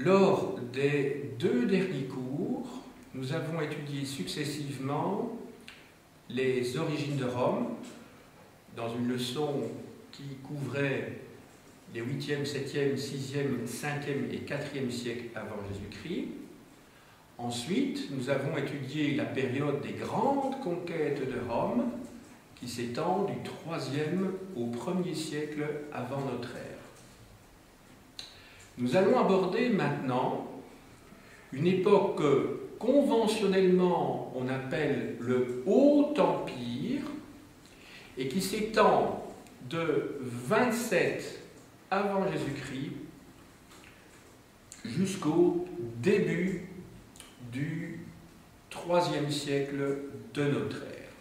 Lors des deux derniers cours, nous avons étudié successivement les origines de Rome, dans une leçon qui couvrait les 8e, 7e, 6e, 5e et 4e siècles avant Jésus-Christ. Ensuite, nous avons étudié la période des grandes conquêtes de Rome, qui s'étend du 3e au 1er siècle avant notre ère. Nous allons aborder maintenant une époque que conventionnellement on appelle le Haut Empire et qui s'étend de 27 avant Jésus-Christ jusqu'au début du 3e siècle de notre ère.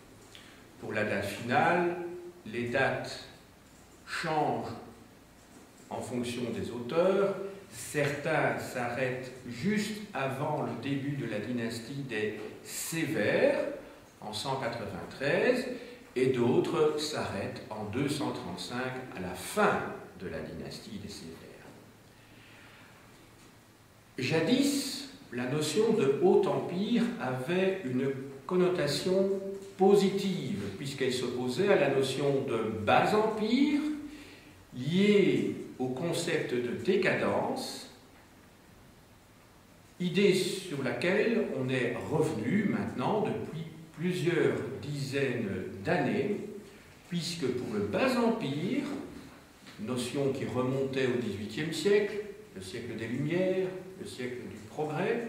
Pour la date finale, les dates changent en fonction des auteurs. Certains s'arrêtent juste avant le début de la dynastie des Sévères, en 193, et d'autres s'arrêtent en 235, à la fin de la dynastie des Sévères. Jadis, la notion de Haut Empire avait une connotation positive, puisqu'elle s'opposait à la notion de Bas Empire, liée au concept de décadence, idée sur laquelle on est revenu maintenant depuis plusieurs dizaines d'années, puisque pour le Bas Empire, notion qui remontait au XVIIIe siècle, le siècle des Lumières, le siècle du progrès,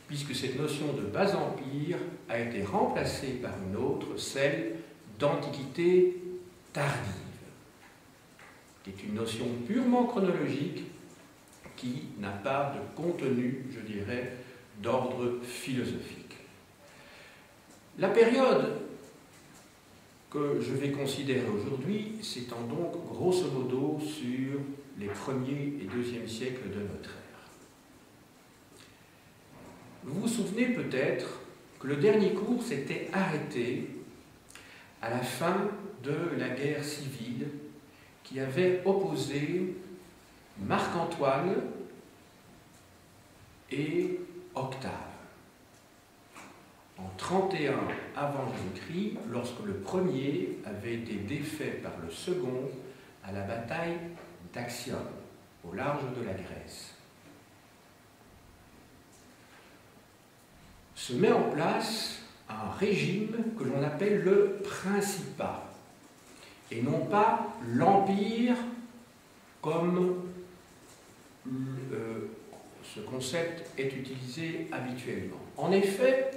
puisque cette notion de Bas Empire a été remplacée par une autre, celle d'Antiquité tardive, qui est une notion purement chronologique qui n'a pas de contenu, je dirais, d'ordre philosophique. La période que je vais considérer aujourd'hui s'étend donc grosso modo sur les 1er et 2e siècles de notre ère. Vous vous souvenez peut-être que le dernier cours s'était arrêté à la fin de la guerre civile qui avait opposé Marc-Antoine et Octave. En 31 avant Jésus-Christ, lorsque le premier avait été défait par le second à la bataille d'Actium, au large de la Grèce. Se met en place un régime que l'on appelle le Principat, et non pas l'Empire comme ce concept est utilisé habituellement. En effet,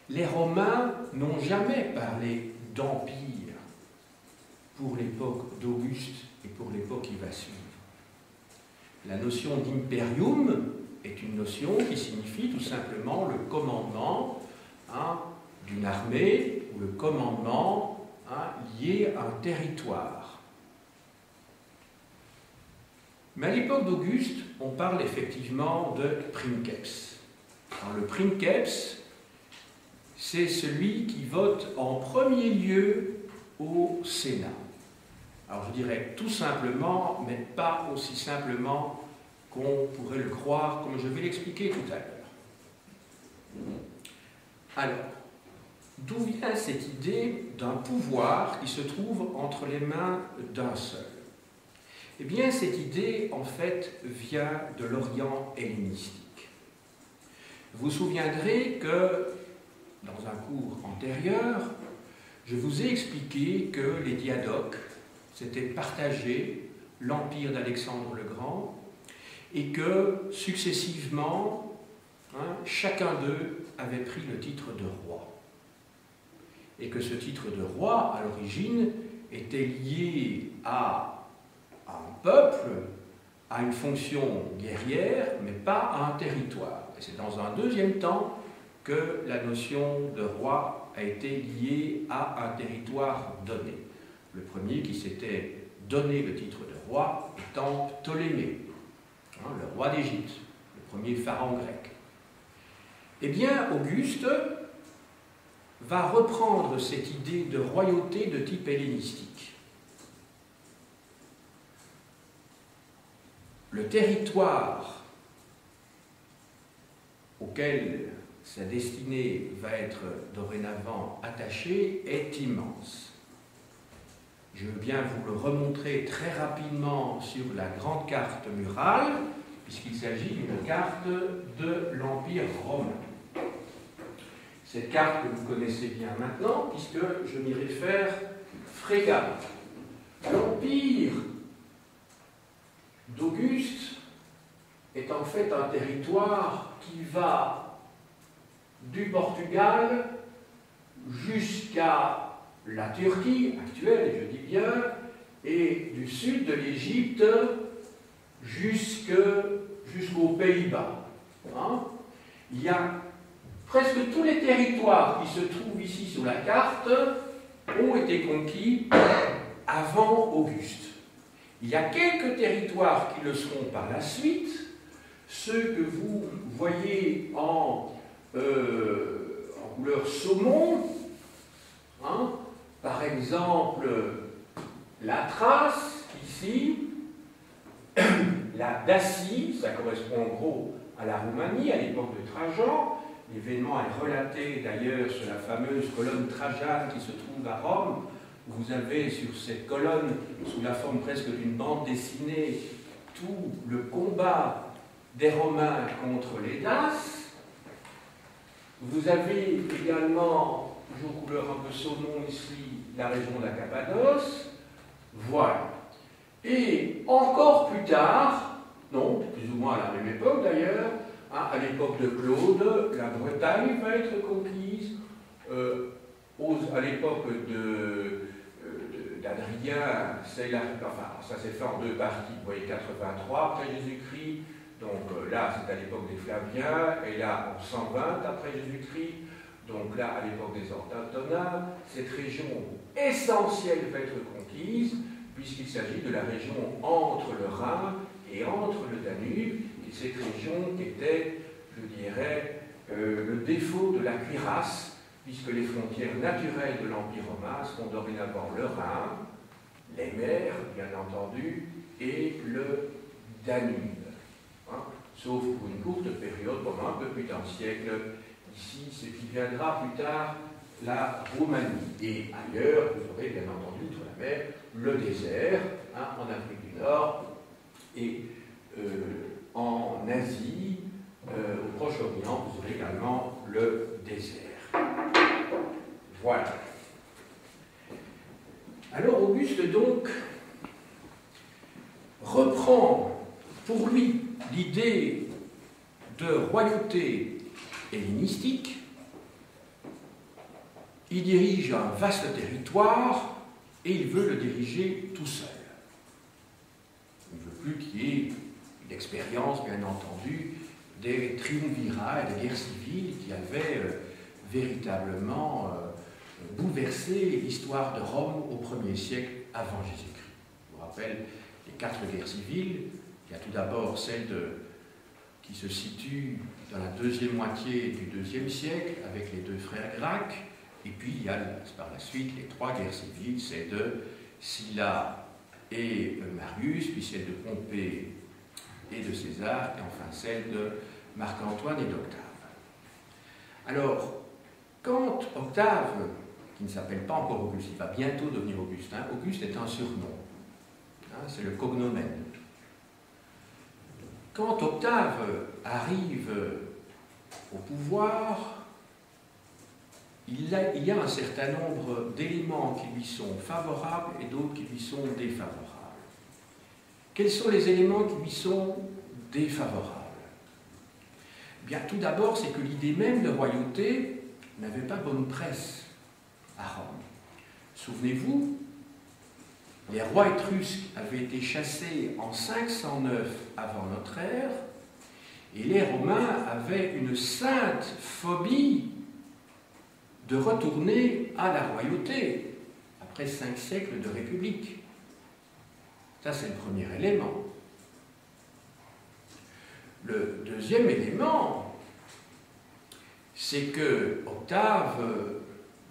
les Romains n'ont jamais parlé d'empire pour l'époque d'Auguste et pour l'époque qui va suivre. La notion d'imperium est une notion qui signifie tout simplement le commandement d'une armée ou le commandement lié à un territoire. Mais à l'époque d'Auguste, on parle effectivement de princeps. Alors, le princeps, c'est celui qui vote en premier lieu au Sénat. Alors je dirais tout simplement, mais pas aussi simplement qu'on pourrait le croire, comme je vais l'expliquer tout à l'heure. Alors, d'où vient cette idée d'un pouvoir qui se trouve entre les mains d'un seul? Eh bien, cette idée, en fait, vient de l'Orient hellénistique. Vous vous souviendrez que, dans un cours antérieur, je vous ai expliqué que les diadoques s'étaient partagé l'empire d'Alexandre le Grand et que, successivement, chacun d'eux avait pris le titre de roi. Et que ce titre de roi, à l'origine, était lié à un peuple, à une fonction guerrière, mais pas à un territoire. Et c'est dans un deuxième temps que la notion de roi a été liée à un territoire donné. Le premier qui s'était donné le titre de roi étant Ptolémée, le roi d'Égypte, le premier pharaon grec. Eh bien, Auguste va reprendre cette idée de royauté de type hellénistique. Le territoire auquel sa destinée va être dorénavant attachée est immense. Je veux bien vous le remontrer très rapidement sur la grande carte murale, puisqu'il s'agit d'une carte de l'Empire romain. Cette carte que vous connaissez bien maintenant, puisque je m'y réfère fréquemment. L'Empire d'Auguste est en fait un territoire qui va du Portugal jusqu'à la Turquie actuelle, je dis bien, et du sud de l'Égypte jusqu'aux Pays-Bas. Hein? Il y a presque tous les territoires qui se trouvent ici sur la carte ont été conquis avant Auguste. Il y a quelques territoires qui le seront par la suite, ceux que vous voyez en couleur saumon, hein, par exemple la Thrace, ici, la Dacie, ça correspond en gros à la Roumanie, à l'époque de Trajan. L'événement est relaté d'ailleurs sur la fameuse colonne Trajane qui se trouve à Rome. Vous avez sur cette colonne, sous la forme presque d'une bande dessinée, tout le combat des Romains contre les Daces. Vous avez également, toujours couleur un peu saumon ici, la région de la Cappadoce. Voilà. Et encore plus tard, non, plus ou moins à la même époque d'ailleurs, hein, à l'époque de Claude, la Bretagne va être conquise. À l'époque d'Adrien, ça s'est fait en deux parties. Vous voyez, 83 après Jésus-Christ. Donc là, c'est à l'époque des Flaviens, et là, en 120 après Jésus-Christ. Donc là, à l'époque des Orthodones, cette région essentielle va être conquise, puisqu'il s'agit de la région entre le Rhin et entre le Danube, et cette région qui était, je dirais, le défaut de la cuirasse, puisque les frontières naturelles de l'Empire romain sont dorénavant le Rhin, les mers, bien entendu, et le Danube. Hein, sauf pour une courte période, pendant un peu plus d'un siècle, ici, ce qui viendra plus tard, la Roumanie. Et ailleurs, vous aurez bien entendu, outre la mer, le désert, hein, en Afrique du Nord, et en Asie, au Proche-Orient, vous aurez également le désert. Voilà. Alors Auguste, donc, reprend pour lui l'idée de royauté hellénistique. Il dirige un vaste territoire et il veut le diriger tout seul. Il ne veut plus qu'il y ait une expérience, bien entendu, des triumvirats et des guerres civiles qui avaient véritablement bouleversé l'histoire de Rome au 1er siècle avant Jésus-Christ. Je vous rappelle les 4 guerres civiles. Il y a tout d'abord celle qui se situe dans la deuxième moitié du IIe siècle avec les 2 frères Gracques. Et puis il y a par la suite les 3 guerres civiles, celle de Sylla et Marius, puis celle de Pompée et de César, et enfin celle de Marc-Antoine et d'Octave. Alors, quand Octave, qui ne s'appelle pas encore Auguste, il va bientôt devenir Auguste, hein, Auguste est un surnom, hein, c'est le cognomen. Quand Octave arrive au pouvoir, il y a un certain nombre d'éléments qui lui sont favorables et d'autres qui lui sont défavorables. Quels sont les éléments qui lui sont défavorables? Bien, tout d'abord, c'est que l'idée même de royauté n'avait pas bonne presse à Rome. Souvenez-vous, les rois étrusques avaient été chassés en 509 avant notre ère, et les Romains avaient une sainte phobie de retourner à la royauté après 5 siècles de république. Ça, c'est le premier élément. Le deuxième élément, c'est que Octave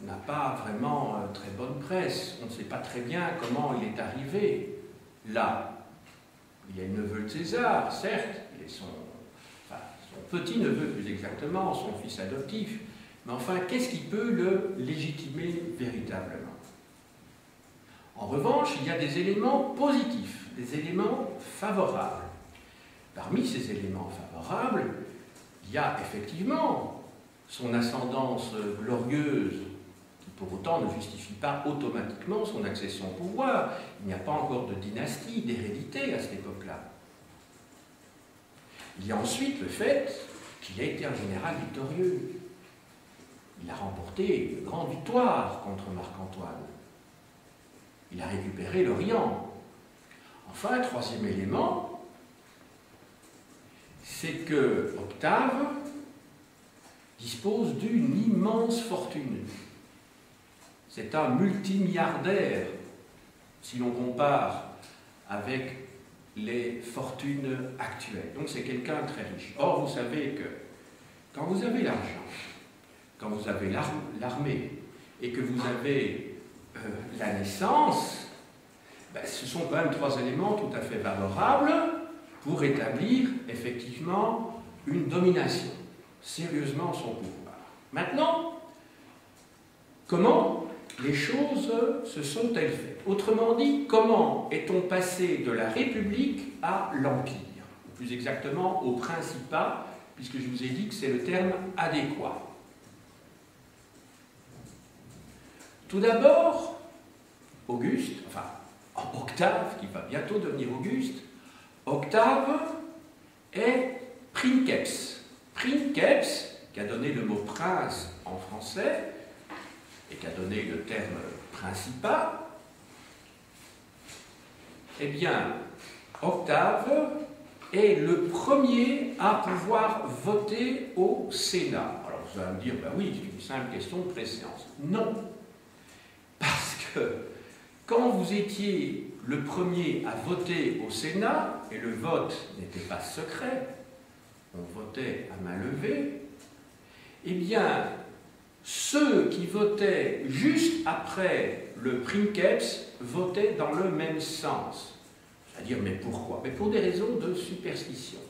n'a pas vraiment très bonne presse. On ne sait pas très bien comment il est arrivé là. Il est le neveu de César, certes, il est son son petit-neveu plus exactement, son fils adoptif, mais enfin, qu'est-ce qui peut le légitimer véritablement? En revanche, il y a des éléments positifs, des éléments favorables. Parmi ces éléments favorables, il y a effectivement son ascendance glorieuse, qui pour autant ne justifie pas automatiquement son accession au pouvoir. Il n'y a pas encore de dynastie, d'hérédité à cette époque-là. Il y a ensuite le fait qu'il a été un général victorieux. Il a remporté de grandes victoires contre Marc-Antoine. Il a récupéré l'Orient. Enfin, troisième élément, c'est que Octave dispose d'une immense fortune. C'est un multimilliardaire, si l'on compare avec les fortunes actuelles. Donc c'est quelqu'un de très riche. Or, vous savez que quand vous avez l'argent, quand vous avez l'armée et que vous avez la naissance, ben, ce sont quand même trois éléments tout à fait favorables pour établir effectivement une domination, sérieusement son pouvoir. Maintenant, comment les choses se sont-elles faites? Autrement dit, comment est-on passé de la République à l'Empire? Ou plus exactement au Principat, puisque je vous ai dit que c'est le terme adéquat. Tout d'abord, Auguste, enfin Octave, qui va bientôt devenir Auguste, Octave est princeps. Princeps, qui a donné le mot prince en français, et qui a donné le terme principat, eh bien, Octave est le premier à pouvoir voter au Sénat. Alors vous allez me dire, ben oui, c'est une simple question de préséance. Non, parce que quand vous étiez le premier à voter au Sénat, et le vote n'était pas secret, on votait à main levée, eh bien, ceux qui votaient juste après le princeps votaient dans le même sens. C'est-à-dire, mais pourquoi? Mais pour des raisons de superstition.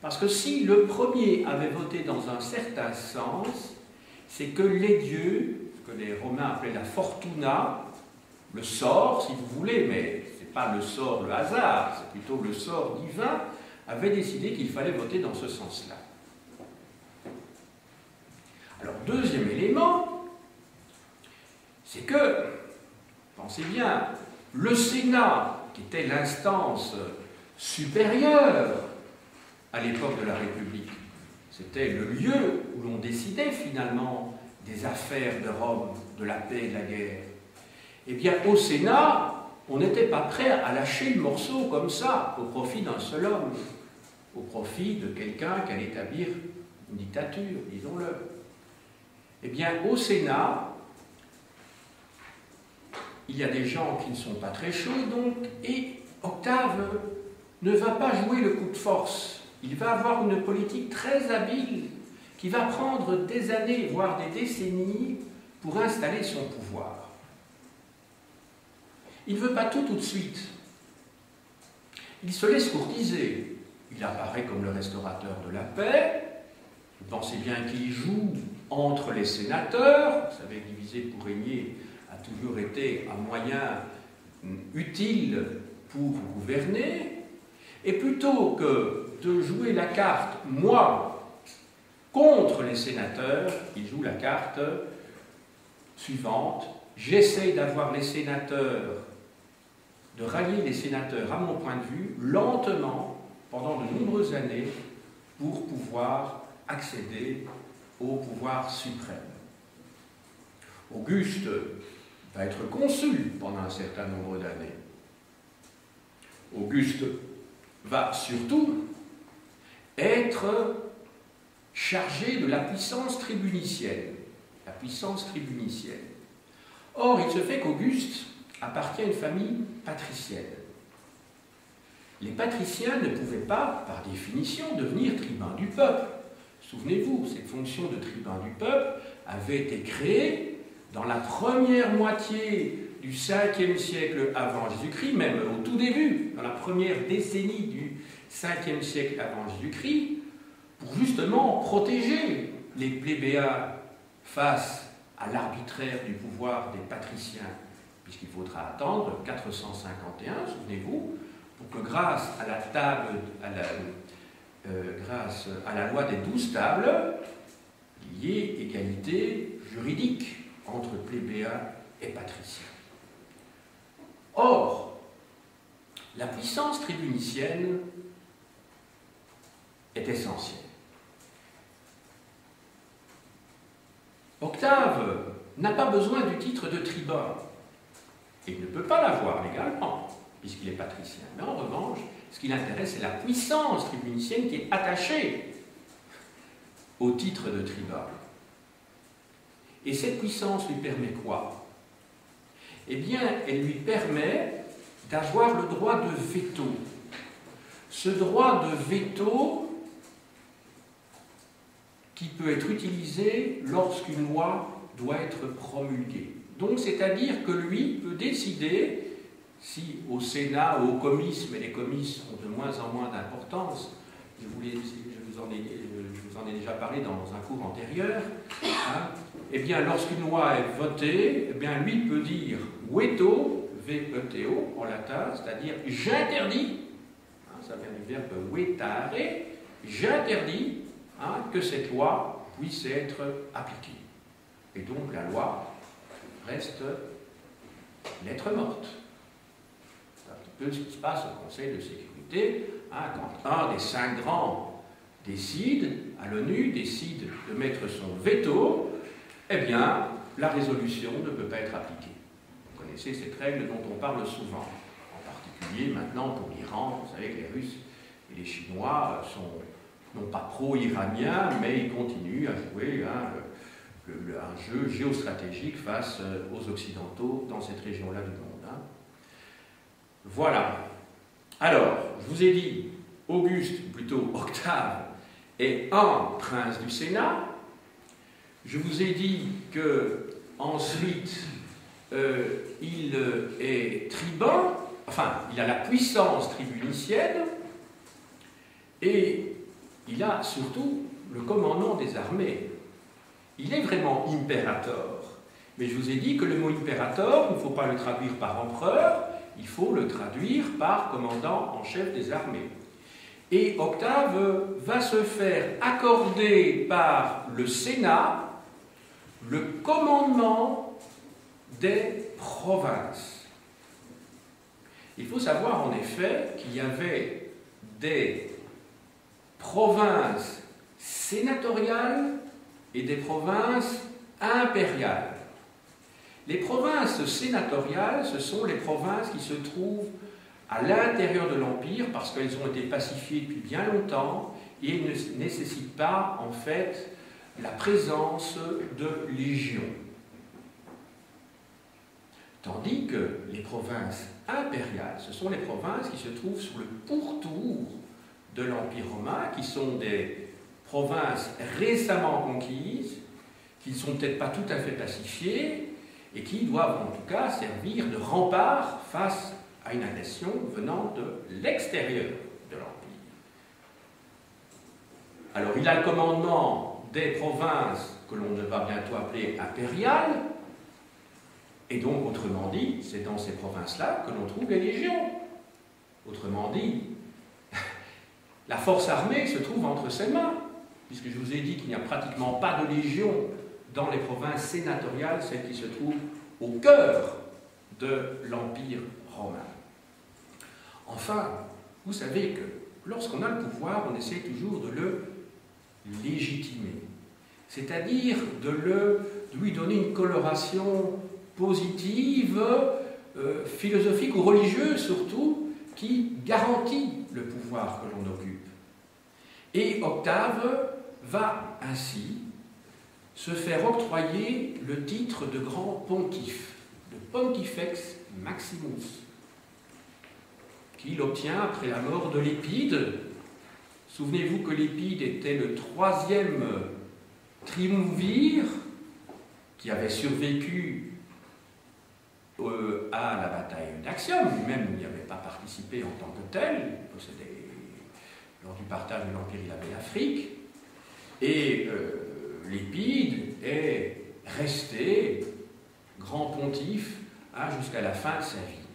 Parce que si le premier avait voté dans un certain sens, c'est que les dieux, ce que les Romains appelaient la fortuna, le sort, si vous voulez, mais ce n'est pas le sort, le hasard, c'est plutôt le sort divin, avaient décidé qu'il fallait voter dans ce sens-là. Alors, deuxième élément, c'est que, pensez bien, le Sénat, qui était l'instance supérieure à l'époque de la République, c'était le lieu où l'on décidait finalement des affaires de Rome, de la paix et de la guerre. Eh bien, au Sénat, on n'était pas prêt à lâcher le morceau comme ça, au profit d'un seul homme, au profit de quelqu'un qui allait établir une dictature, disons-le. Eh bien, au Sénat, il y a des gens qui ne sont pas très chauds, donc, et Octave ne va pas jouer le coup de force. Il va avoir une politique très habile qui va prendre des années, voire des décennies, pour installer son pouvoir. Il ne veut pas tout de suite. Il se laisse courtiser. Il apparaît comme le restaurateur de la paix. Vous pensez bien qu'il joue entre les sénateurs. Vous savez que diviser pour régner a toujours été un moyen utile pour gouverner. Et plutôt que de jouer la carte « moi » contre les sénateurs, il joue la carte suivante. J'essaie d'avoir les sénateurs, de rallier les sénateurs à mon point de vue, lentement, pendant de nombreuses années, pour pouvoir accéder au pouvoir suprême. Auguste va être consul pendant un certain nombre d'années. Auguste va surtout être chargé de la puissance tribunicienne. La puissance tribunicienne. Or, il se fait qu'Auguste appartient à une famille patricienne. Les patriciens ne pouvaient pas, par définition, devenir tribuns du peuple. Souvenez-vous, cette fonction de tribun du peuple avait été créée dans la première moitié du 5e siècle avant Jésus-Christ, même au tout début, dans la première décennie du 5e siècle avant Jésus-Christ, pour justement protéger les plébéiens face à l'arbitraire du pouvoir des patriciens, puisqu'il faudra attendre 451, souvenez-vous, pour que grâce à la table, grâce à la loi des 12 tables, il y ait égalité juridique entre plébéiens et patriciens. Or, la puissance tribunicienne est essentielle. Octave n'a pas besoin du titre de tribun. Il ne peut pas l'avoir légalement, puisqu'il est patricien. Mais en revanche, ce qui l'intéresse, c'est la puissance tribunicienne qui est attachée au titre de tribun. Et cette puissance lui permet quoi? Eh bien, elle lui permet d'avoir le droit de veto. Ce droit de veto qui peut être utilisé lorsqu'une loi doit être promulguée. Donc, c'est-à-dire que lui peut décider, si au Sénat ou au comice, mais les comices ont de moins en moins d'importance, je vous en ai déjà parlé dans un cours antérieur, hein, eh bien, lorsqu'une loi est votée, eh bien, lui peut dire veto, V-E-T-O en latin, c'est-à-dire j'interdis, hein, ça vient du verbe vetare, j'interdis hein, que cette loi puisse être appliquée. Et donc la loi reste lettre morte. C'est un petit peu ce qui se passe au Conseil de sécurité, hein, quand un des 5 grands décide, à l'ONU, décide de mettre son veto, eh bien, la résolution ne peut pas être appliquée. Vous connaissez cette règle dont on parle souvent, en particulier maintenant pour l'Iran. Vous savez que les Russes et les Chinois sont non pas pro-iraniens, mais ils continuent à jouer hein, un jeu géostratégique face aux Occidentaux dans cette région-là du monde. Hein. Voilà. Alors, je vous ai dit, Auguste, ou plutôt Octave, est un prince du Sénat. Je vous ai dit que ensuite il est tribun, enfin, il a la puissance tribunicienne, et il a surtout le commandement des armées. Il est vraiment imperator. Mais je vous ai dit que le mot imperator, il ne faut pas le traduire par empereur, il faut le traduire par commandant en chef des armées. Et Octave va se faire accorder par le Sénat le commandement des provinces. Il faut savoir en effet qu'il y avait des provinces sénatoriales et des provinces impériales. Les provinces sénatoriales, ce sont les provinces qui se trouvent à l'intérieur de l'Empire parce qu'elles ont été pacifiées depuis bien longtemps et ne nécessitent pas, en fait, la présence de légions. Tandis que les provinces impériales, ce sont les provinces qui se trouvent sur le pourtour de l'Empire romain, qui sont des provinces récemment conquises, qui ne sont peut-être pas tout à fait pacifiées, et qui doivent en tout cas servir de rempart face à une agression venant de l'extérieur de l'Empire. Alors il a le commandement des provinces que l'on va bientôt appeler impériales, et donc autrement dit, c'est dans ces provinces-là que l'on trouve les légions. Autrement dit, la force armée se trouve entre ses mains, puisque je vous ai dit qu'il n'y a pratiquement pas de légions dans les provinces sénatoriales, celles qui se trouvent au cœur de l'Empire romain. Enfin, vous savez que lorsqu'on a le pouvoir, on essaie toujours de le légitimer, c'est-à-dire de lui donner une coloration positive, philosophique ou religieuse surtout, qui garantit le pouvoir que l'on occupe. Et Octave va ainsi se faire octroyer le titre de grand pontife, de Pontifex Maximus, qu'il obtient après la mort de Lépide. Souvenez-vous que Lépide était le 3e triumvir qui avait survécu à la bataille d'Actium. Lui-même n'y avait pas participé en tant que tel. Il possédait, lors du partage de l'Empire, il avait l'Afrique. Et Lépide est resté grand pontife jusqu'à la fin de sa vie.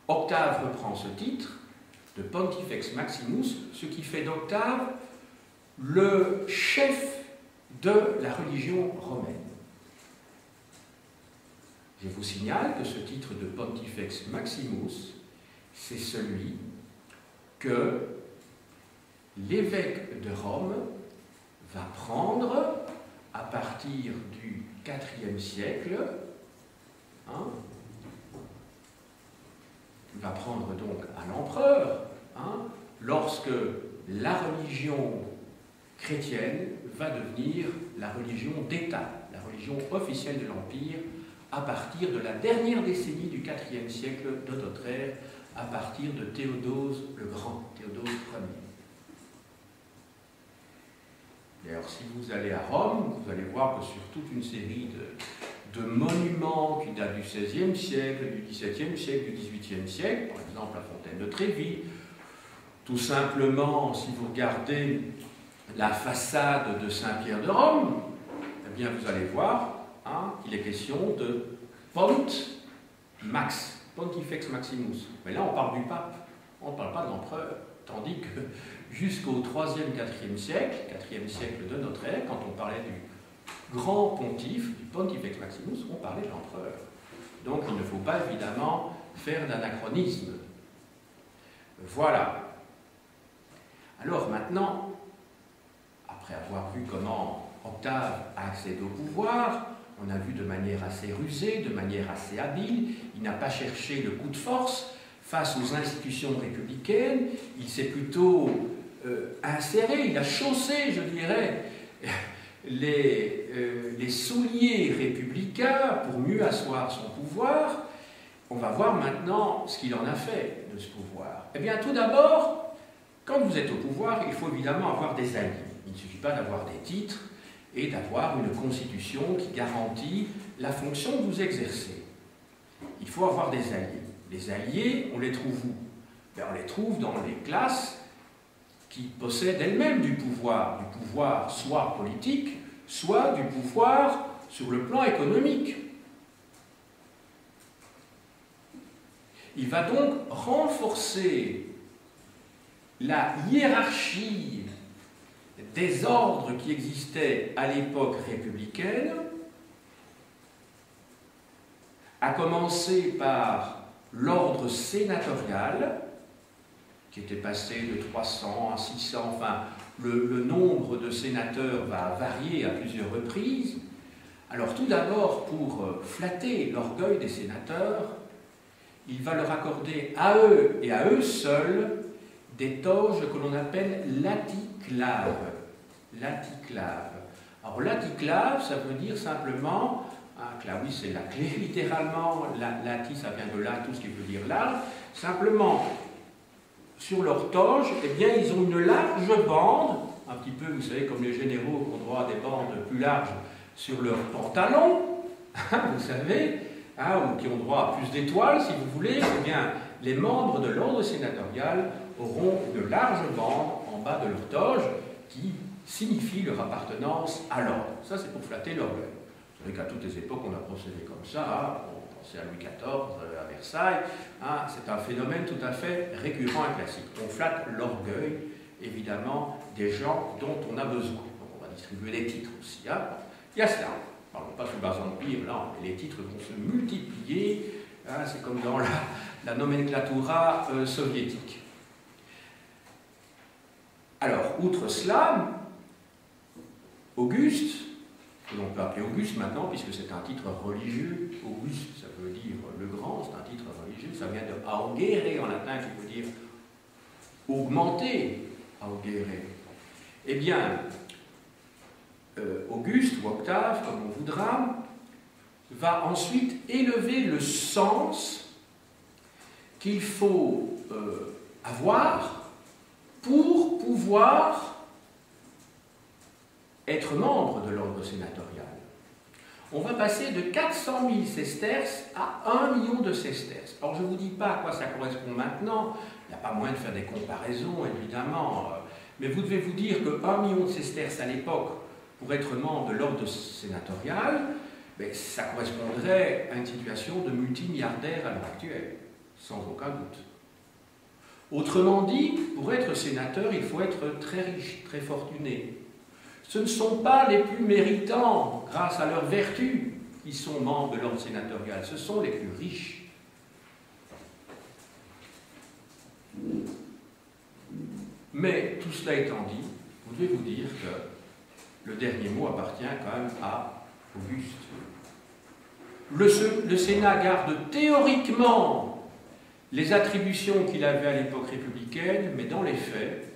Octave reprend ce titre de Pontifex Maximus, ce qui fait d'Octave le chef de la religion romaine. Je vous signale que ce titre de Pontifex Maximus, c'est celui que l'évêque de Rome va prendre à partir du IVe siècle. Il va prendre donc à l'empereur, lorsque la religion chrétienne va devenir la religion d'État, la religion officielle de l'Empire, à partir de la dernière décennie du IVe siècle de notre ère, à partir de Théodose le Grand, Théodose Ier. D'ailleurs, si vous allez à Rome, vous allez voir que sur toute une série de monuments qui datent du XVIe siècle, du XVIIe siècle, du XVIIIe siècle, par exemple la fontaine de Trévi, tout simplement, si vous regardez la façade de Saint-Pierre de Rome, eh bien vous allez voir qu'il est question de Pont Max, Pontifex Maximus. Mais là, on parle du pape, on ne parle pas de l'empereur. Tandis que jusqu'au IIIe, IVe siècle, IVe siècle de notre ère, quand on parlait du grand pontife, du Pontifex Maximus, on parlait de l'empereur. Donc il ne faut pas évidemment faire d'anachronisme. Voilà. Alors maintenant, après avoir vu comment Octave a accédé au pouvoir, on a vu de manière assez rusée, de manière assez habile, il n'a pas cherché le coup de force face aux institutions républicaines, il s'est plutôt inséré, il a chaussé, je dirais, les souliers républicains pour mieux asseoir son pouvoir. On va voir maintenant ce qu'il en a fait de ce pouvoir. Eh bien, tout d'abord, quand vous êtes au pouvoir, il faut évidemment avoir des alliés. Il ne suffit pas d'avoir des titres et d'avoir une constitution qui garantit la fonction que vous exercez. Il faut avoir des alliés. Les alliés, on les trouve où? On les trouve dans les classes qui possèdent elles-mêmes du pouvoir soit politique, soit du pouvoir sur le plan économique. Il va donc renforcer la hiérarchie des ordres qui existaient à l'époque républicaine, à commencer par l'ordre sénatorial, qui était passé de 300 à 600, enfin, le nombre de sénateurs va varier à plusieurs reprises. Alors tout d'abord, pour flatter l'orgueil des sénateurs, il va leur accorder à eux et à eux seuls des toges que l'on appelle laticlaves. Laticlaves. Alors laticlave, ça veut dire simplement, clavis c'est la clé, littéralement, lati ça vient de latus qui veut dire large, simplement sur leur toge, eh bien ils ont une large bande, un petit peu, vous savez, comme les généraux qui ont droit à des bandes plus larges sur leurs pantalons, vous savez, ou qui ont droit à plus d'étoiles, si vous voulez, eh bien les membres de l'ordre sénatorial auront une large bande en bas de leur toge qui signifie leur appartenance à l'ordre. Ça, c'est pour flatter l'orgueil. Vous savez qu'à toutes les époques, on a procédé comme ça. On pensait à Louis XIV, à Versailles. C'est un phénomène tout à fait récurrent et classique. On flatte l'orgueil, évidemment, des gens dont on a besoin. Donc, on va distribuer des titres aussi. Il y a cela. Parlons pas sous le bas empire, là, les titres vont se multiplier. C'est comme dans la nomenclatura soviétique. Alors, outre cela, Auguste, que l'on peut appeler Auguste maintenant, puisque c'est un titre religieux, Auguste, ça veut dire le grand, c'est un titre religieux, ça vient de augere en latin, qui veut dire augmenter, augere. Eh bien, Auguste, ou Octave, comme on voudra, va ensuite élever le sens qu'il faut avoir pour pouvoir être membre de l'ordre sénatorial. On va passer de 400 000 sesterces à 1 million de sesterces. Alors je ne vous dis pas à quoi ça correspond maintenant, il n'y a pas moyen de faire des comparaisons, évidemment, mais vous devez vous dire que 1 million de sesterces à l'époque, pour être membre de l'ordre sénatorial, ça correspondrait à une situation de multimilliardaire à l'heure actuelle, sans aucun doute. Autrement dit, pour être sénateur, il faut être très riche, très fortuné. Ce ne sont pas les plus méritants, grâce à leurs vertus, qui sont membres de l'ordre sénatorial, ce sont les plus riches. Mais tout cela étant dit, vous devez vous dire que le dernier mot appartient quand même à Auguste. Le Sénat garde théoriquement les attributions qu'il avait à l'époque républicaine, mais dans les faits,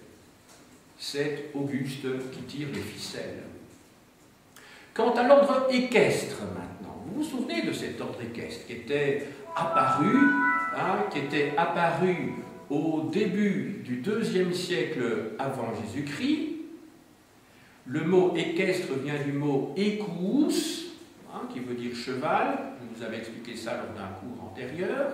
c'est Auguste qui tire les ficelles. Quant à l'ordre équestre maintenant, vous vous souvenez de cet ordre équestre qui était apparu au début du IIe siècle avant Jésus-Christ. Le mot équestre vient du mot equus, qui veut dire cheval. Je vous avais expliqué ça lors d'un cours antérieur.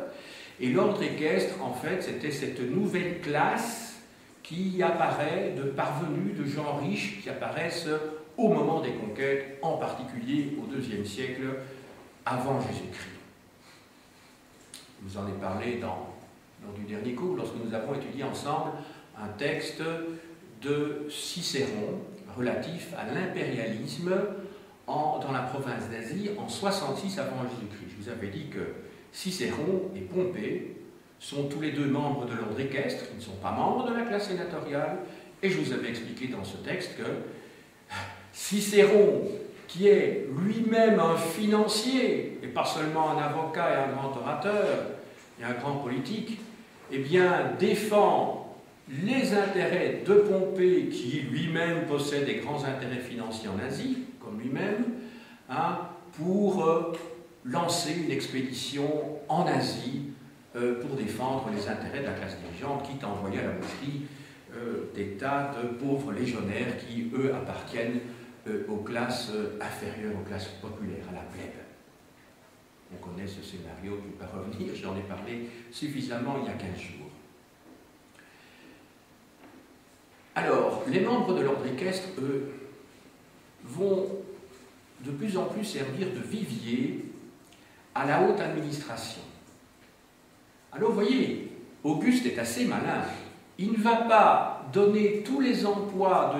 Et l'ordre équestre, en fait, c'était cette nouvelle classe qui apparaît de parvenus, de gens riches, qui apparaissent au moment des conquêtes, en particulier au IIe siècle avant Jésus-Christ. Je vous en ai parlé lors du dernier cours, lorsque nous avons étudié ensemble un texte de Cicéron relatif à l'impérialisme dans la province d'Asie en 66 avant Jésus-Christ. Je vous avais dit que Cicéron et Pompée sont tous les deux membres de l'ordre équestre, ils ne sont pas membres de la classe sénatoriale, et je vous avais expliqué dans ce texte que Cicéron, qui est lui-même un financier, et pas seulement un avocat et un grand orateur, et un grand politique, eh bien, défend les intérêts de Pompée, qui lui-même possède des grands intérêts financiers en Asie, comme lui-même, pour lancer une expédition en Asie pour défendre les intérêts de la classe dirigeante, quitte à envoyer à la boucherie des tas de pauvres légionnaires qui, eux, appartiennent aux classes inférieures, aux classes populaires, à la plèbe. On connaît ce scénario, je ne vais pas revenir, j'en ai parlé suffisamment il y a 15 jours. Alors, les membres de l'ordre équestre, eux, vont de plus en plus servir de vivier à la haute administration. Alors, vous voyez, Auguste est assez malin. Il ne va pas donner tous les emplois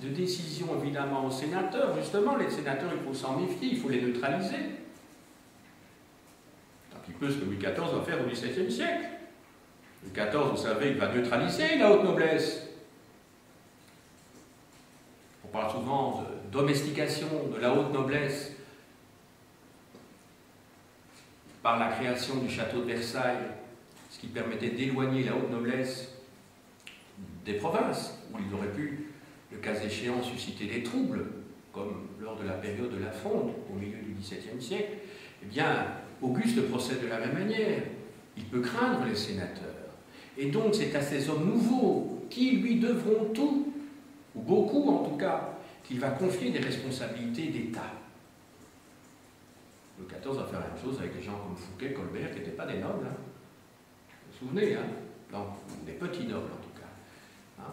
de décision, évidemment, aux sénateurs. Justement, les sénateurs, il faut s'en méfier, il faut les neutraliser. C'est un petit peu ce que Louis XIV va faire au XVIIe siècle. Louis XIV, vous savez, il va neutraliser la haute noblesse. On parle souvent de domestication de la haute noblesse par la création du château de Versailles, ce qui permettait d'éloigner la haute noblesse des provinces, où ils auraient pu, le cas échéant, susciter des troubles, comme lors de la période de la Fronde, au milieu du XVIIe siècle. Eh bien, Auguste procède de la même manière. Il peut craindre les sénateurs. Et donc, c'est à ces hommes nouveaux, qui lui devront tout, ou beaucoup en tout cas, qu'il va confier des responsabilités d'État. Louis XIV va faire la même chose avec des gens comme Fouquet, Colbert, qui n'étaient pas des nobles. Vous vous souvenez, non, des petits nobles en tout cas.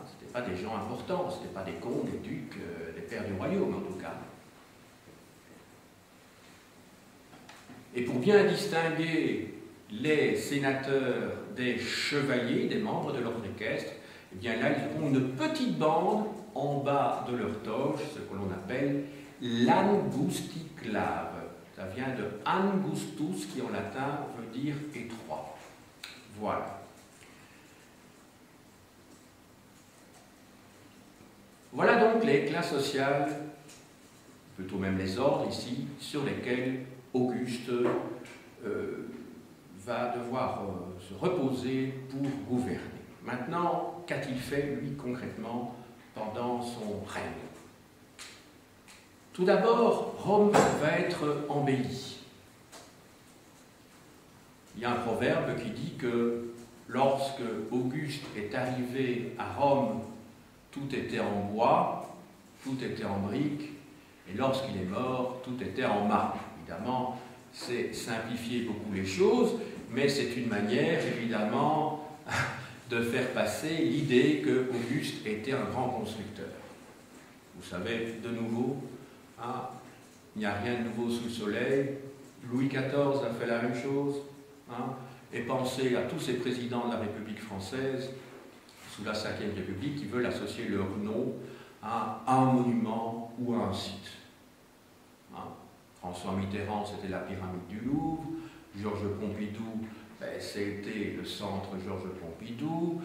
Ce n'étaient pas des gens importants, ce n'étaient pas des comtes, des ducs, des pairs du royaume en tout cas. Et pour bien distinguer les sénateurs des chevaliers, des membres de l'ordre équestre, eh bien là, ils ont une petite bande en bas de leur toge, ce que l'on appelle l'angusticlave. Ça vient de angustus, qui en latin veut dire étroit. Voilà. Voilà donc les classes sociales, plutôt même les ordres ici, sur lesquels Auguste va devoir se reposer pour gouverner. Maintenant, qu'a-t-il fait, lui, concrètement, pendant son règne? Tout d'abord, Rome va être embellie. Il y a un proverbe qui dit que lorsque Auguste est arrivé à Rome, tout était en bois, tout était en briques, et lorsqu'il est mort, tout était en marbre. Évidemment, c'est simplifier beaucoup les choses, mais c'est une manière, évidemment, de faire passer l'idée que Auguste était un grand constructeur. Vous savez, de nouveau, hein, il n'y a rien de nouveau sous le soleil. Louis XIV a fait la même chose. Hein, et pensez à tous ces présidents de la République française, sous la Ve République, qui veulent associer leur nom à un monument ou à un site. Hein, François Mitterrand, c'était la pyramide du Louvre. Georges Pompidou, c'était le centre Georges Pompidou.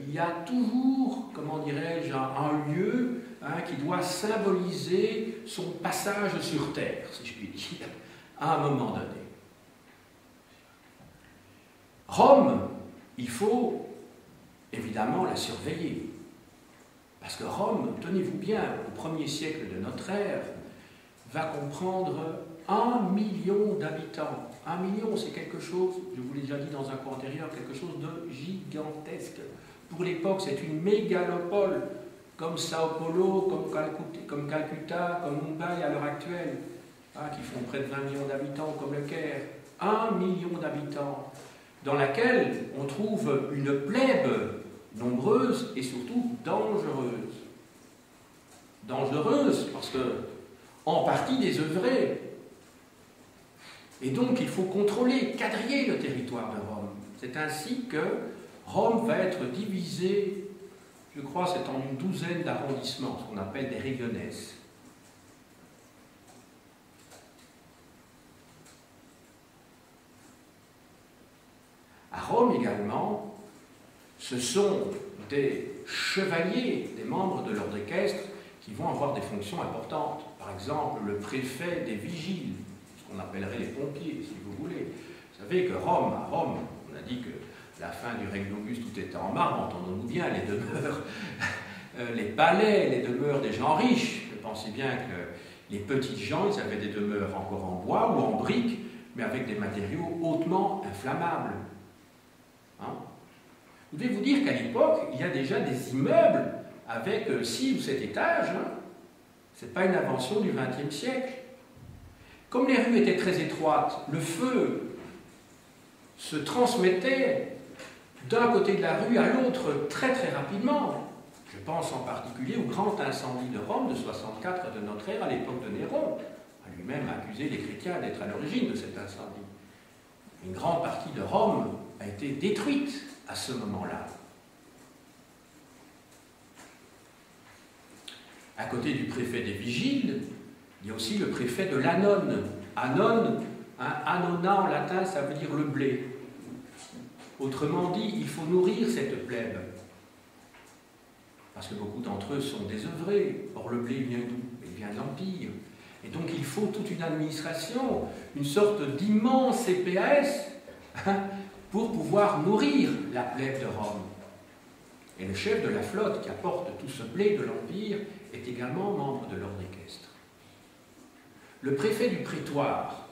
Il y a toujours, comment dirais-je, un lieu qui doit symboliser son passage sur Terre, si je puis dire, à un moment donné. Rome, il faut évidemment la surveiller. Parce que Rome, tenez-vous bien, au 1er siècle de notre ère, va comprendre 1 million d'habitants. 1 million, c'est quelque chose, je vous l'ai déjà dit dans un cours antérieur, quelque chose de gigantesque. Pour l'époque, c'est une mégalopole, comme Sao Paulo, comme Calcutta, comme Mumbai à l'heure actuelle, qui font près de 20 millions d'habitants, comme le Caire. 1 million d'habitants, dans laquelle on trouve une plèbe nombreuse et surtout dangereuse. Dangereuse parce que, en partie désœuvrée. Et donc il faut contrôler, quadriller le territoire de Rome. C'est ainsi que Rome va être divisée, je crois c'est en une douzaine d'arrondissements, ce qu'on appelle des regiones. À Rome également, ce sont des chevaliers, des membres de l'ordre équestre, qui vont avoir des fonctions importantes. Par exemple, le préfet des vigiles, ce qu'on appellerait les pompiers, si vous voulez. Vous savez que à Rome, on a dit que à la fin du règne d'Auguste, tout était en marbre, entendons-nous bien, les demeures, les palais, les demeures des gens riches. Pensez bien que les petits gens, ils avaient des demeures encore en bois ou en briques, mais avec des matériaux hautement inflammables. Hein? Vous devez vous dire qu'à l'époque, il y a déjà des immeubles avec 6 ou 7 étages. Hein? Ce n'est pas une invention du XXe siècle. Comme les rues étaient très étroites, le feu se transmettait d'un côté de la rue à l'autre très très rapidement. Je pense en particulier au grand incendie de Rome de 64 de notre ère à l'époque de Néron, a lui-même accusé les chrétiens d'être à l'origine de cet incendie. Une grande partie de Rome a été détruite à ce moment-là. À côté du préfet des vigiles, il y a aussi le préfet de l'Annone. Annone, annona en latin, ça veut dire le blé. Autrement dit, il faut nourrir cette plèbe. Parce que beaucoup d'entre eux sont désœuvrés. Or, le blé vient d'où? Il vient de l'Empire. Et donc, il faut toute une administration, une sorte d'immense CPAS, pour pouvoir nourrir la plèbe de Rome. Et le chef de la flotte qui apporte tout ce blé de l'Empire est également membre de l'ordre équestre. Le préfet du prétoire,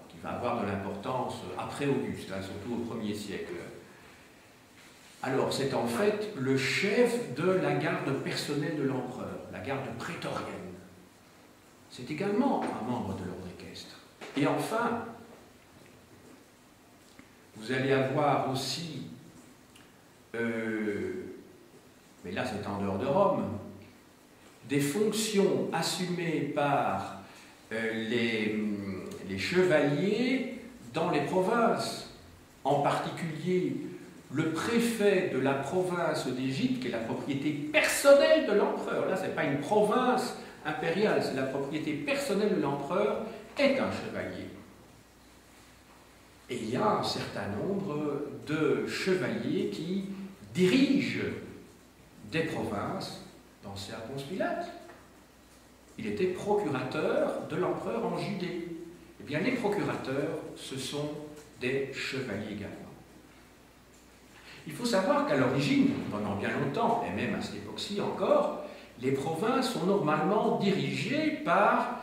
qui va avoir de l'importance après Auguste, surtout au 1er siècle, alors c'est en fait le chef de la garde personnelle de l'empereur, la garde prétorienne. C'est également un membre de l'ordre équestre. Et enfin, vous allez avoir aussi, mais là c'est en dehors de Rome, des fonctions assumées par les chevaliers dans les provinces, en particulier le préfet de la province d'Égypte, qui est la propriété personnelle de l'empereur. Là, ce n'est pas une province impériale, c'est la propriété personnelle de l'empereur, est un chevalier. Et il y a un certain nombre de chevaliers qui dirigent des provinces. Pensez à Ponce Pilate. Il était procurateur de l'empereur en Judée. Eh bien, les procurateurs, ce sont des chevaliers également. Il faut savoir qu'à l'origine, pendant bien longtemps, et même à cette époque-ci encore, les provinces sont normalement dirigées par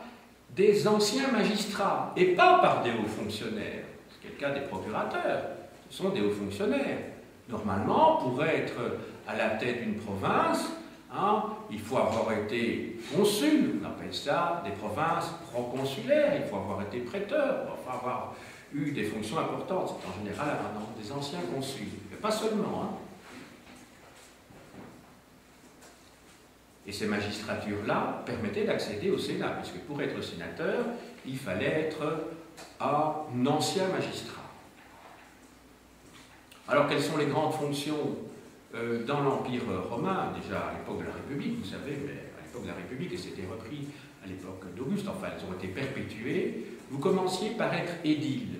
des anciens magistrats, et pas par des hauts fonctionnaires. C'est le cas des procurateurs, ce sont des hauts fonctionnaires. Normalement, pour être à la tête d'une province, il faut avoir été consul, on appelle ça des provinces proconsulaires, il faut avoir été prêteur, il faut avoir eu des fonctions importantes. C'est en général des anciens consuls, mais pas seulement. Hein. Et ces magistratures-là permettaient d'accéder au Sénat, puisque pour être sénateur, il fallait être un ancien magistrat. Alors, quelles sont les grandes fonctions dans l'Empire romain, déjà à l'époque de la République, vous savez, mais à l'époque de la République, et c'était repris à l'époque d'Auguste, enfin, elles ont été perpétuées. Vous commenciez par être édile.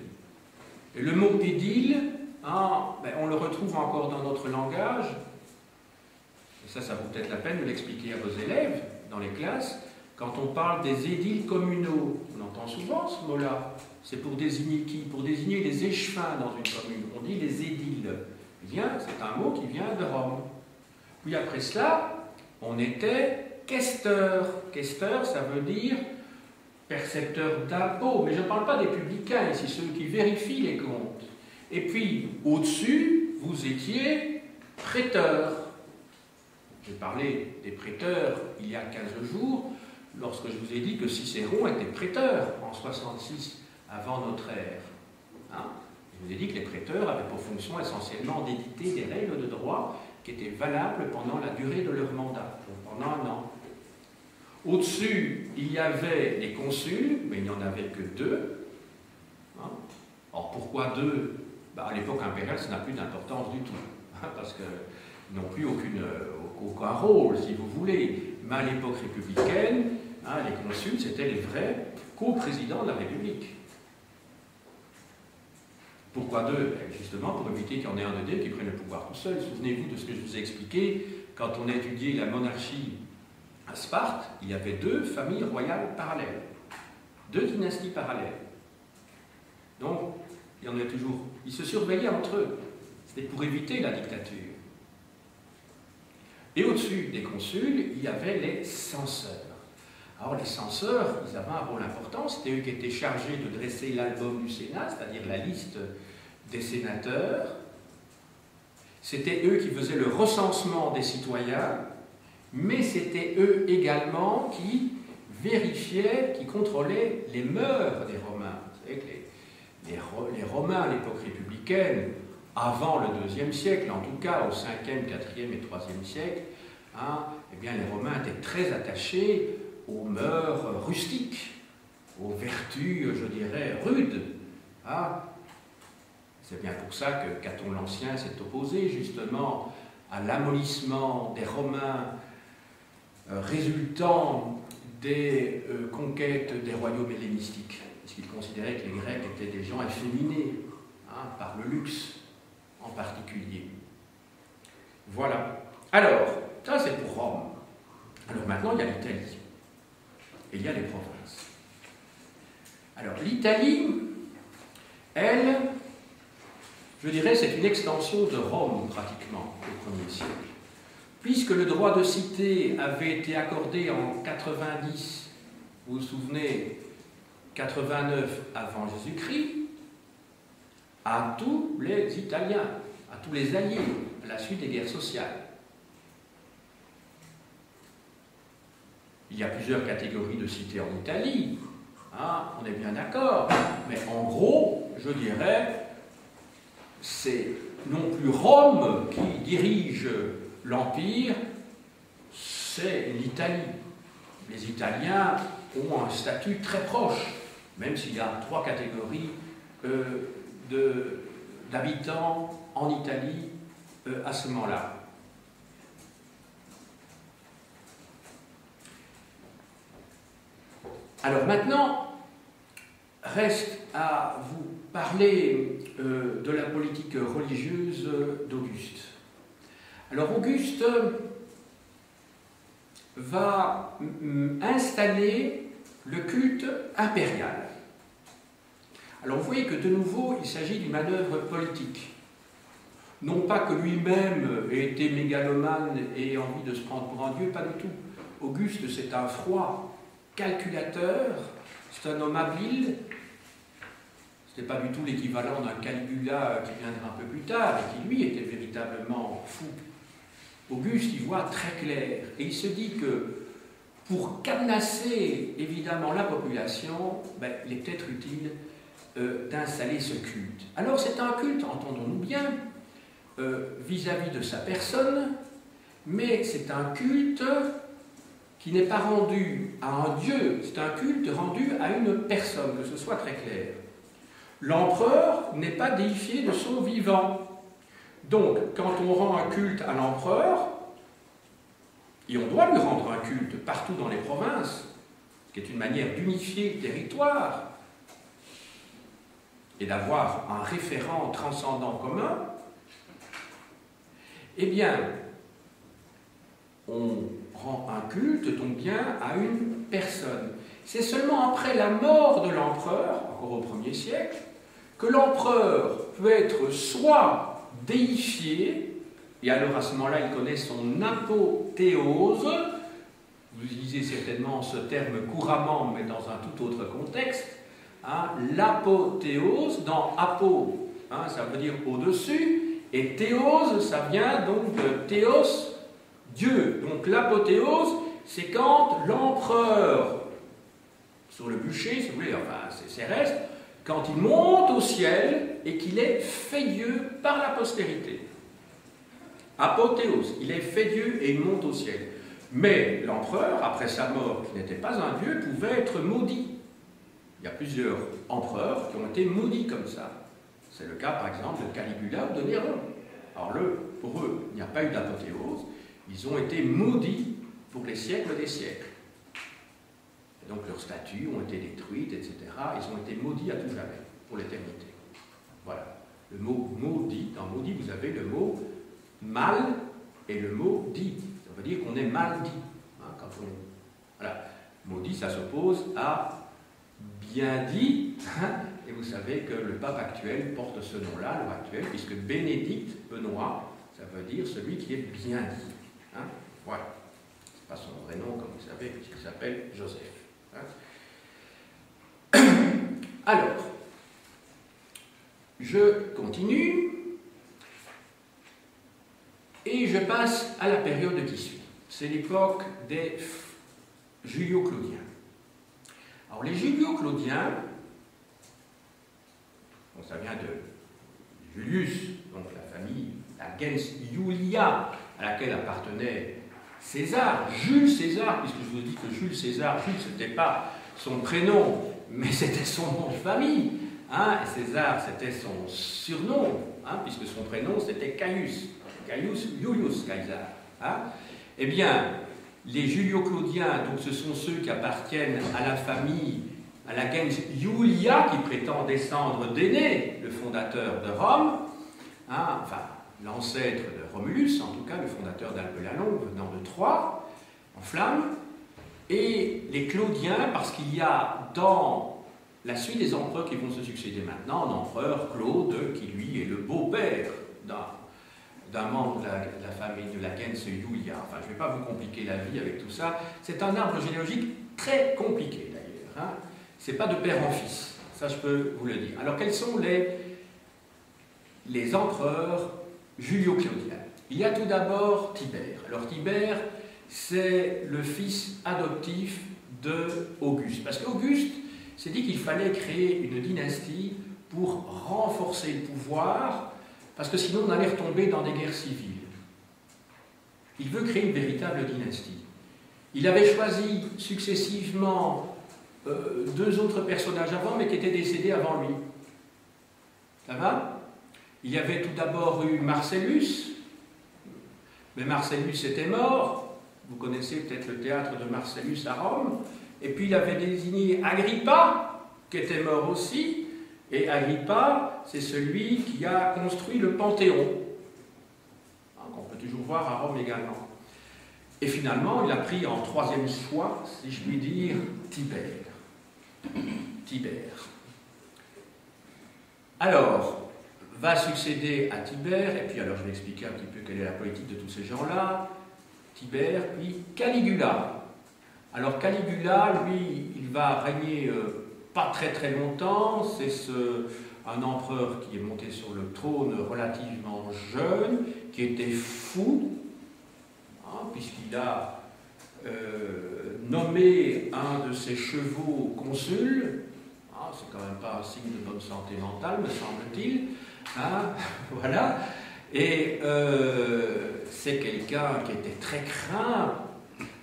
Et le mot édile, hein, on le retrouve encore dans notre langage, et ça vaut peut-être la peine de l'expliquer à vos élèves dans les classes. Quand on parle des édiles communaux, on entend souvent ce mot-là. C'est pour désigner qui? Pour désigner les échevins dans une commune. On dit les édiles. Eh bien, c'est un mot qui vient de Rome. Puis après cela, on était questeur. Questeur, ça veut dire percepteur d'impôts. Mais je ne parle pas des publicains ici, ceux qui vérifient les comptes. Et puis, au-dessus, vous étiez prêteur. J'ai parlé des prêteurs il y a 15 jours, lorsque je vous ai dit que Cicéron était prêteur en 66 avant notre ère. Hein? Je vous ai dit que les prêteurs avaient pour fonction essentiellement d'éditer des règles de droit qui étaient valables pendant la durée de leur mandat, pendant un an. Au-dessus, il y avait les consuls, mais il n'y en avait que 2. Hein? Alors pourquoi 2? À l'époque impériale, ça n'a plus d'importance du tout, hein, parce qu'ils n'ont plus aucun rôle, si vous voulez. Mais à l'époque républicaine, hein, les consuls, c'était les vrais co-présidents de la République. Pourquoi 2? Justement pour éviter qu'il y en ait un de deux qui prenne le pouvoir tout seul. Souvenez-vous de ce que je vous ai expliqué, quand on a étudié la monarchie à Sparte, il y avait 2 familles royales parallèles, 2 dynasties parallèles. Donc, il y en avait toujours. Ils se surveillaient entre eux. C'était pour éviter la dictature. Et au-dessus des consuls, il y avait les censeurs. Alors les censeurs, ils avaient un rôle important, c'était eux qui étaient chargés de dresser l'album du Sénat, c'est-à-dire la liste des sénateurs. C'était eux qui faisaient le recensement des citoyens, mais c'était eux également qui vérifiaient, qui contrôlaient les mœurs des Romains. Vous savez que les Romains à l'époque républicaine, avant le IIe siècle, en tout cas au 5e, 4e et 3e siècle, hein, eh bien les Romains étaient très attachés aux mœurs rustiques, aux vertus, je dirais, rudes. Hein. C'est bien pour ça que Caton l'Ancien s'est opposé justement à l'amollissement des Romains résultant des conquêtes des royaumes hellénistiques, parce qu'il considérait que les Grecs étaient des gens efféminés, hein, par le luxe en particulier. Voilà. Alors, ça c'est pour Rome. Alors maintenant, il y a l'Italie. Et il y a les provinces. Alors, l'Italie, elle, je dirais, c'est une extension de Rome, pratiquement, au 1er siècle. Puisque le droit de cité avait été accordé en 90, vous vous souvenez, 89 avant Jésus-Christ, à tous les Italiens, à tous les alliés, à la suite des guerres sociales. Il y a plusieurs catégories de cités en Italie, hein, on est bien d'accord, mais en gros, je dirais, c'est non plus Rome qui dirige l'Empire, c'est l'Italie. Les Italiens ont un statut très proche, même s'il y a 3 catégories d'habitants en Italie à ce moment-là. Alors maintenant, reste à vous parler de la politique religieuse d'Auguste. Alors Auguste va installer le culte impérial. Alors vous voyez que de nouveau, il s'agit d'une manœuvre politique. Non pas que lui-même ait été mégalomane et ait envie de se prendre pour un dieu, pas du tout. Auguste, c'est un froid calculateur, c'est un homme habile. Ce n'est pas du tout l'équivalent d'un Caligula qui viendra un peu plus tard et qui lui était véritablement fou. Auguste y voit très clair et il se dit que pour cadenasser évidemment la population, il est peut-être utile d'installer ce culte. Alors c'est un culte, entendons-nous bien, vis-à-vis de sa personne, mais c'est un culte qui n'est pas rendu à un dieu, c'est un culte rendu à une personne, que ce soit très clair. L'empereur n'est pas déifié de son vivant. Donc, quand on rend un culte à l'empereur, et on doit lui rendre un culte partout dans les provinces, ce qui est une manière d'unifier le territoire et d'avoir un référent transcendant commun, eh bien, on rend un culte donc bien à une personne. C'est seulement après la mort de l'empereur, encore au 1er siècle, que l'empereur peut être soit déifié, et alors à ce moment-là il connaît son apothéose. Vous utilisez certainement ce terme couramment, mais dans un tout autre contexte. Hein, l'apothéose, dans apo, hein, ça veut dire au-dessus, et théose, ça vient donc de théos, Dieu. Donc l'apothéose, c'est quand l'empereur, sur le bûcher, si vous voulez, enfin c'est Cérès, quand il monte au ciel et qu'il est fait Dieu par la postérité. Apothéose, il est fait Dieu et il monte au ciel. Mais l'empereur, après sa mort, qui n'était pas un dieu, pouvait être maudit. Il y a plusieurs empereurs qui ont été maudits comme ça. C'est le cas, par exemple, de Caligula ou de Néron. Alors, pour eux, il n'y a pas eu d'apothéose. Ils ont été maudits pour les siècles des siècles. Et donc, leurs statues ont été détruites, etc. Ils ont été maudits à tout jamais, pour l'éternité. Voilà. Le mot maudit, dans maudit, vous avez le mot mal et le mot dit. Ça veut dire qu'on est mal dit. Hein, quand on... Voilà. Maudit, ça s'oppose à bien dit, hein, et vous savez que le pape actuel porte ce nom-là, à l'heure actuelle, puisque Bénédicte Benoît, ça veut dire celui qui est bien dit. Hein, voilà. C'est pas son vrai nom, comme vous savez, puisqu'il s'appelle Joseph. Hein. Alors, je continue, et je passe à la période qui suit. C'est l'époque des Julio-Claudiens. Alors les Julio-Claudiens, bon, ça vient de Julius, donc la famille, la gens Iulia, à laquelle appartenait César, Jules César, puisque je vous dis que Jules César, Jules, ce n'était pas son prénom, mais c'était son nom de famille. Hein, et César, c'était son surnom, hein, puisque son prénom, c'était Caius. Caius Iulius Caesar. Hein. Eh bien, les Julio-Claudiens, donc ce sont ceux qui appartiennent à la famille, à la gens Iulia, qui prétend descendre d'Énée, le fondateur de Rome, hein, enfin, l'ancêtre de Romulus, en tout cas, le fondateur d'Alpe la Longue, venant de Troie, en flamme, et les Claudiens, parce qu'il y a dans la suite des empereurs qui vont se succéder maintenant, un empereur, Claude, qui lui est le beau-père d'un membre de la famille de la gens Iulia. Enfin, je ne vais pas vous compliquer la vie avec tout ça. C'est un arbre généalogique très compliqué, d'ailleurs. Hein. Ce n'est pas de père en fils, ça je peux vous le dire. Alors, quels sont les empereurs Julio-Claudiens? Il y a tout d'abord Tibère. Alors, Tibère, c'est le fils adoptif d'Auguste. Parce qu'Auguste s'est dit qu'il fallait créer une dynastie pour renforcer le pouvoir, parce que sinon on allait retomber dans des guerres civiles. Il veut créer une véritable dynastie. Il avait choisi successivement deux autres personnages avant, mais qui étaient décédés avant lui. Ça va? Il y avait tout d'abord eu Marcellus, mais Marcellus était mort. Vous connaissez peut-être le théâtre de Marcellus à Rome. Et puis il avait désigné Agrippa, qui était mort aussi. Et Agrippa, c'est celui qui a construit le Panthéon, hein, qu'on peut toujours voir à Rome également. Et finalement, il a pris en troisième choix, si je puis dire, Tibère. Tibère. Alors, va succéder à Tibère, et puis alors je vais expliquer un petit peu quelle est la politique de tous ces gens-là. Tibère, puis Caligula. Alors Caligula, lui, il va régner pas très très longtemps. C'est un empereur qui est monté sur le trône relativement jeune, qui était fou, hein, puisqu'il a nommé un de ses chevaux consul, Ah, c'est quand même pas un signe de bonne santé mentale, me semble-t-il. Hein, voilà. Et c'est quelqu'un qui était très craint.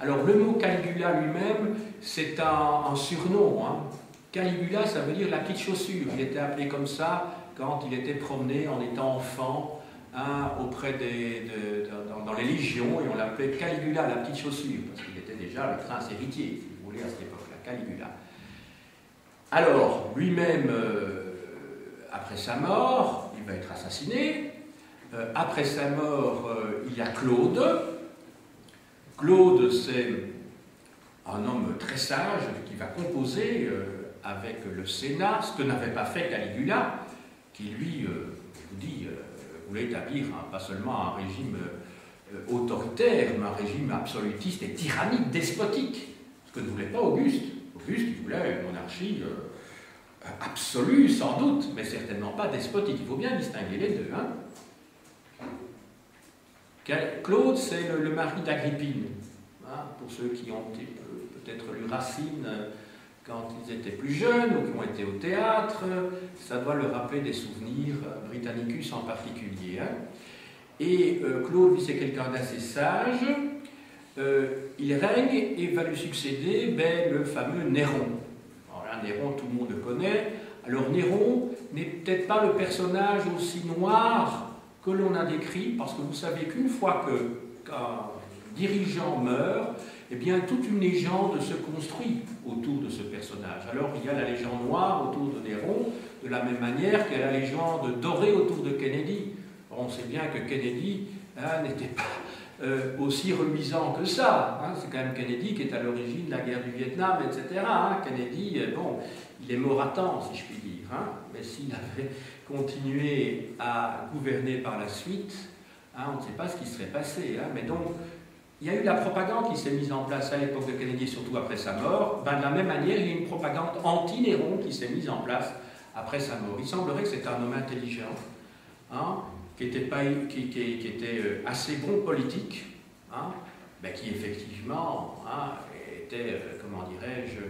Alors le mot Caligula lui-même, c'est un surnom. Hein. Caligula, ça veut dire la petite chaussure. Il était appelé comme ça quand il était promené en étant enfant, hein, dans les légions, et on l'appelait Caligula, la petite chaussure, parce qu'il était déjà le prince héritier, si vous voulez, à cette époque-là, Caligula. Alors, lui-même, après sa mort, il va être assassiné. Après sa mort, il y a Claude. Claude, c'est un homme très sage qui va composer avec le Sénat, ce que n'avait pas fait Caligula, qui lui, je vous dis, voulait établir pas seulement un régime autoritaire, mais un régime absolutiste et tyrannique, despotique, ce que ne voulait pas Auguste. Auguste, il voulait une monarchie absolue, sans doute, mais certainement pas despotique. Il faut bien distinguer les deux. Hein. Claude, c'est le mari d'Agrippine. Hein, pour ceux qui ont peut-être lu Racine quand ils étaient plus jeunes ou qui ont été au théâtre, ça doit leur rappeler des souvenirs, Britannicus en particulier. Hein. Et Claude, lui, c'est quelqu'un d'assez sage. Il règne et va lui succéder le fameux Néron. Alors là, Néron, tout le monde le connaît. Alors Néron n'est peut-être pas le personnage aussi noir que l'on a décrit, parce que vous savez qu'une fois qu'un dirigeant meurt, eh bien, toute une légende se construit autour de ce personnage. Alors, il y a la légende noire autour de Néron, de la même manière qu'il y a la légende dorée autour de Kennedy. Alors, on sait bien que Kennedy n'était pas aussi reluisant que ça. Hein. C'est quand même Kennedy qui est à l'origine de la guerre du Vietnam, etc. Hein. Kennedy, bon, il est mort à temps, si je puis dire. Hein. Mais s'il avait continué à gouverner par la suite, hein, on ne sait pas ce qui serait passé. Hein. Mais donc, il y a eu la propagande qui s'est mise en place à l'époque de Kennedy, surtout après sa mort. Ben, de la même manière, il y a eu une propagande anti-Néron qui s'est mise en place après sa mort. Il semblerait que c'était un homme intelligent, hein, qui était assez bon politique, hein, ben, qui effectivement hein, était, comment dirais-je,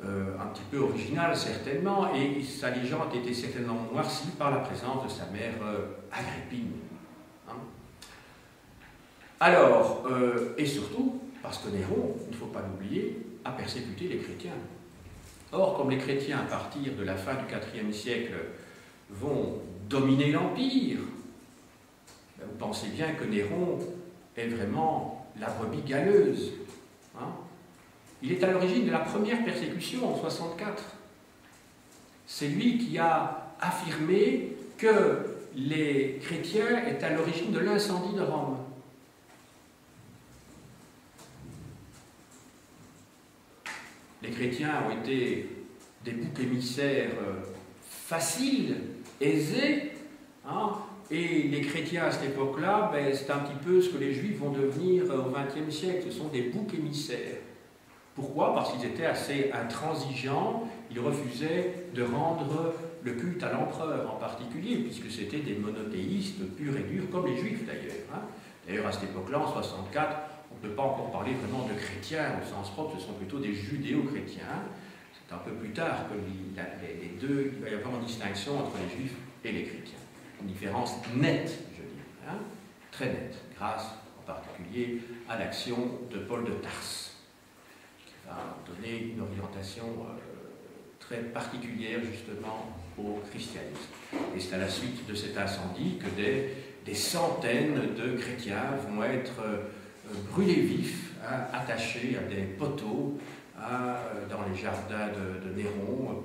un petit peu original certainement, et sa légende était certainement noircie par la présence de sa mère Agrippine. Hein. Alors, et surtout, parce que Néron, il ne faut pas l'oublier, a persécuté les chrétiens. Or, comme les chrétiens, à partir de la fin du IVe siècle, vont dominer l'Empire, ben, vous pensez bien que Néron est vraiment la brebis galeuse. Hein. Il est à l'origine de la première persécution en 64. C'est lui qui a affirmé que les chrétiens étaient à l'origine de l'incendie de Rome. Les chrétiens ont été des boucs émissaires faciles, aisés, hein, et les chrétiens à cette époque-là, ben, c'est un petit peu ce que les juifs vont devenir au XXe siècle, ce sont des boucs émissaires. Pourquoi? Parce qu'ils étaient assez intransigeants, ils refusaient de rendre le culte à l'empereur en particulier, puisque c'était des monothéistes purs et durs, comme les juifs d'ailleurs. Hein. D'ailleurs, à cette époque-là, en 64, on ne peut pas encore parler vraiment de chrétiens au sens propre, ce sont plutôt des judéo-chrétiens. C'est un peu plus tard que les deux, il va y avoir une distinction entre les juifs et les chrétiens. Une différence nette, je dirais, hein, très nette, grâce en particulier à l'action de Paul de Tarse, qui va donner une orientation très particulière justement au christianisme. Et c'est à la suite de cet incendie que des centaines de chrétiens vont être brûlés vifs, hein, attachés à des poteaux dans les jardins de Néron.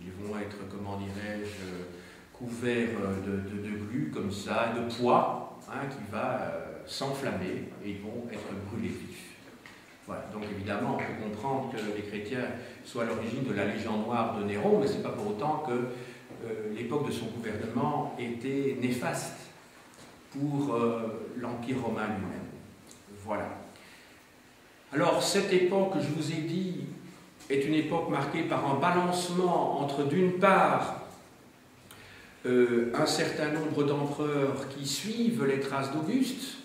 Ils vont être, comment dirais-je, couverts de glu comme ça, de poids, hein, qui va s'enflammer, et ils vont être brûlés vifs. Voilà. Donc évidemment, on peut comprendre que les chrétiens soient à l'origine de la Légion noire de Néron, mais ce n'est pas pour autant que l'époque de son gouvernement était néfaste pour l'Empire romain lui-même. Voilà. Alors, cette époque, je vous ai dit, est une époque marquée par un balancement entre, d'une part, un certain nombre d'empereurs qui suivent les traces d'Auguste,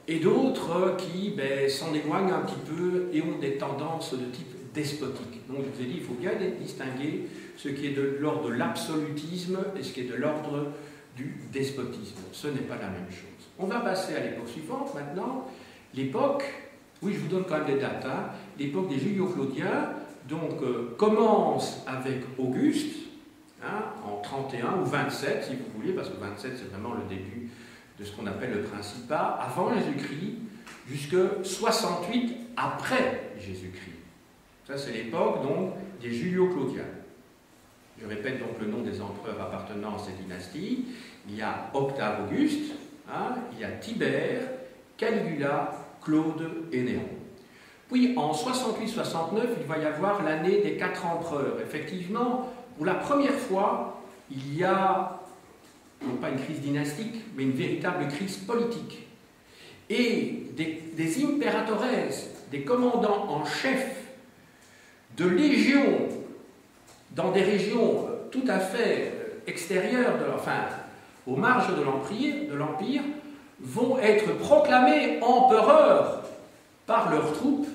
et d'autres qui s'en éloignent un petit peu et ont des tendances de type despotique. Donc je vous ai dit, il faut bien distinguer ce qui est de l'ordre de l'absolutisme et ce qui est de l'ordre du despotisme. Ce n'est pas la même chose. On va passer à l'époque suivante maintenant. L'époque, oui, je vous donne quand même des dates, hein, l'époque des Julio-Claudiens, donc commence avec Auguste, hein, en 31 ou 27 si vous voulez, parce que 27 c'est vraiment le début de ce qu'on appelle le Principat, avant Jésus-Christ, jusque 68 après Jésus-Christ. Ça c'est l'époque donc des Julio-Claudiens. Je répète donc le nom des empereurs appartenant à ces dynasties. Il y a Octave Auguste, hein, il y a Tibère, Caligula, Claude et Néron. Puis en 68-69, il va y avoir l'année des 4 empereurs. Effectivement, pour la première fois, il y a, non pas une crise dynastique, mais une véritable crise politique. Et des imperatores, des commandants en chef de légions dans des régions tout à fait extérieures, enfin, aux marges de l'Empire, vont être proclamés empereurs par leurs troupes,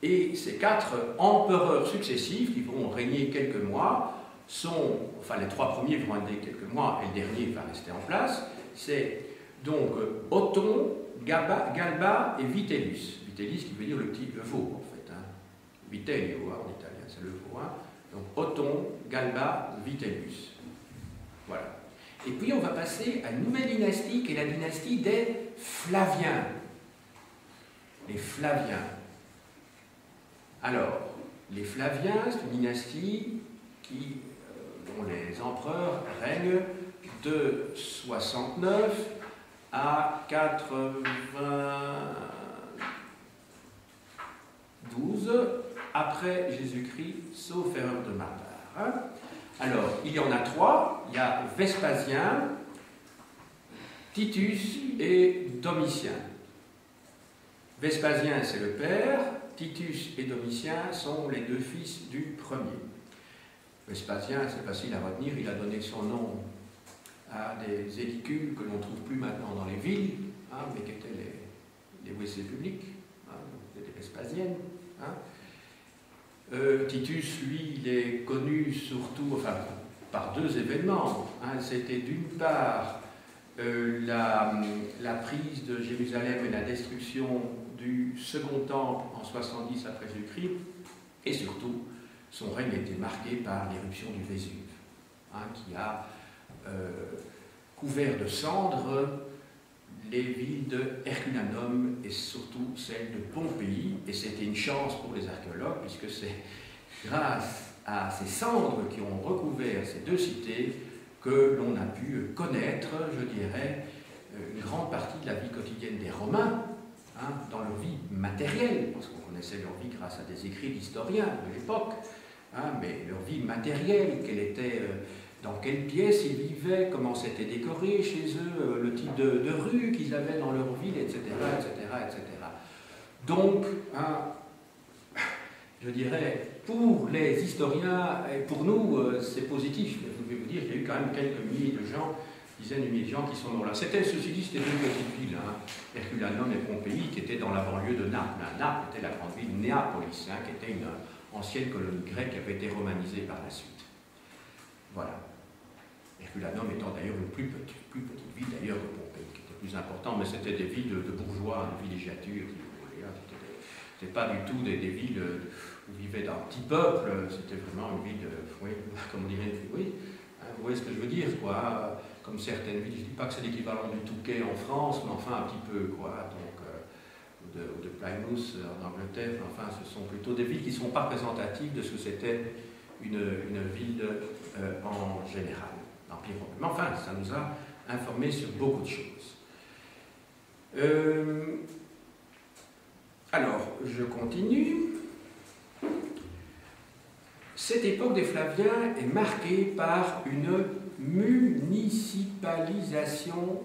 et ces 4 empereurs successifs qui vont régner quelques mois sont, enfin les 3 premiers vont régner quelques mois et le dernier va rester en place, c'est donc Othon, Galba et Vitellius. Vitellius qui veut dire le veau en fait, hein. Vitellio hein, en italien, c'est le veau. Hein. Donc Othon, Galba, Vitellius. Voilà. Et puis on va passer à une nouvelle dynastie qui est la dynastie des Flaviens. Les Flaviens. Alors, les Flaviens, c'est une dynastie dont les empereurs règnent de 69 à 92 après Jésus-Christ, sauf erreur de ma part. Hein. Alors, il y en a 3, il y a Vespasien, Titus et Domitien. Vespasien, c'est le père, Titus et Domitien sont les 2 fils du premier. Vespasien, c'est facile à retenir, il a donné son nom à des édicules que l'on ne trouve plus maintenant dans les villes, hein, mais qui étaient les WC publics, hein, les Vespasiennes. Hein. Titus, lui, il est connu surtout enfin, par 2 événements. Hein. C'était d'une part la prise de Jérusalem et la destruction du second temple en 70 après Jésus-Christ, et surtout, son règne était marqué par l'éruption du Vésuve, hein, qui a couvert de cendres les villes de Herculanum et surtout celle de Pompéi, et c'était une chance pour les archéologues, puisque c'est grâce à ces cendres qui ont recouvert ces 2 cités que l'on a pu connaître, je dirais, une grande partie de la vie quotidienne des Romains, hein, dans leur vie matérielle, parce qu'on connaissait leur vie grâce à des écrits d'historiens de l'époque, hein, mais leur vie matérielle, quelle était, dans quelle pièce ils vivaient, comment c'était décoré chez eux, le type de rue qu'ils avaient dans leur ville, etc., etc., etc. Donc, hein, je dirais, pour les historiens, et pour nous, c'est positif. Je vais vous dire qu'il y a eu quand même quelques milliers de gens, dizaines de milliers de gens qui sont morts là. C'était, ceci dit, c'était 2 petites villes, hein, Herculanum et Pompéi, qui étaient dans la banlieue de Naples. Naples était la grande ville Néapolis, hein, qui était une ancienne colonie grecque qui avait été romanisée par la suite. Voilà. Herculanum étant d'ailleurs une plus petite ville d'ailleurs de Pompéi, qui était plus importante, mais c'était des villes de bourgeois, de villégiatures, si vous voulez. Hein, c'était pas du tout des villes où vivaient un petit peuple, c'était vraiment une ville, oui, comme on dirait, oui, hein, vous voyez ce que je veux dire, quoi, comme certaines villes, je ne dis pas que c'est l'équivalent du Touquet en France, mais enfin un petit peu, quoi, donc, ou de Plymouth en Angleterre, enfin ce sont plutôt des villes qui ne sont pas représentatives de ce que c'était une ville en général, l'Empire romain. Mais enfin, ça nous a informés sur beaucoup de choses. Alors, je continue. Cette époque des Flaviens est marquée par une municipalisation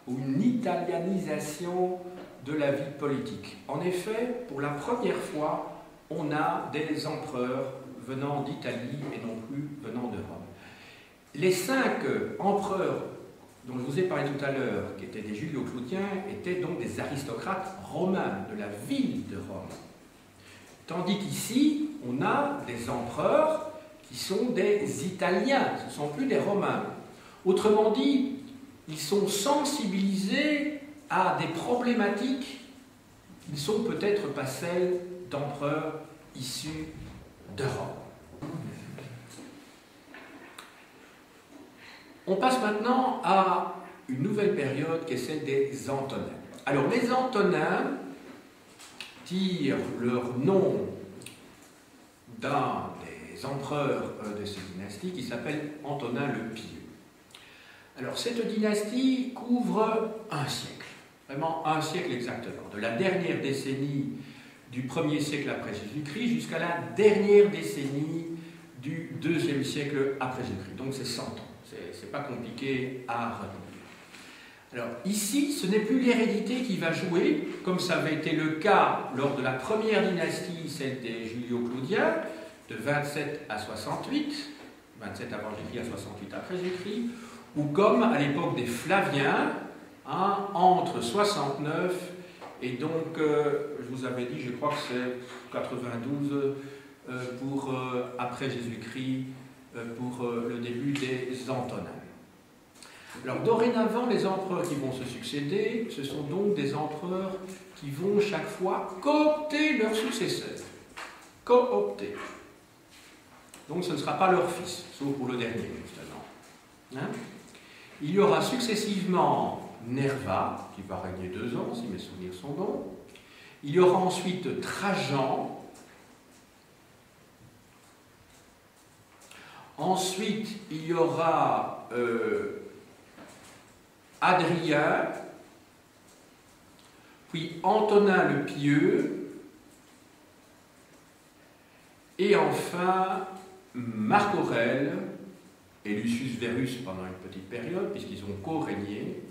ou une italianisation de la vie politique. En effet, pour la première fois, on a des empereurs venant d'Italie et non plus venant de Rome. Les 5 empereurs dont je vous ai parlé tout à l'heure, qui étaient des Julio-Claudiens, étaient donc des des aristocrates romains, de la ville de Rome. Tandis qu'ici, on a des empereurs qui sont des Italiens, ce ne sont plus des Romains. Autrement dit, ils sont sensibilisés à des problématiques qui ne sont peut-être pas celles d'empereurs issus de Rome. On passe maintenant à une nouvelle période qui est celle des Antonins. Alors les Antonins tirent leur nom d'un des empereurs de cette dynastie qui s'appelle Antonin le Pieux. Alors cette dynastie couvre un siècle, vraiment un siècle exactement, de la dernière décennie du 1er siècle après Jésus-Christ jusqu'à la dernière décennie du 2e siècle après Jésus-Christ. Donc c'est 100 ans, c'est pas compliqué à retenir. Alors ici, ce n'est plus l'hérédité qui va jouer, comme ça avait été le cas lors de la première dynastie, celle des Julio-Claudiens, de 27 à 68, 27 avant Jésus-Christ à 68 après Jésus-Christ, ou comme à l'époque des Flaviens, entre 69 et donc, je vous avais dit, je crois que c'est 92 pour après Jésus-Christ, pour le début des Antonins. Alors dorénavant, les empereurs qui vont se succéder, ce sont donc des empereurs qui vont chaque fois coopter leurs successeurs. Coopter. Donc ce ne sera pas leur fils, sauf pour le dernier, justement. Il y aura successivement Nerva, qui va régner 2 ans, si mes souvenirs sont bons. Il y aura ensuite Trajan. Ensuite, il y aura Adrien, puis Antonin le Pieux, et enfin Marc Aurèle et Lucius Verus pendant une petite période, puisqu'ils ont co-régné.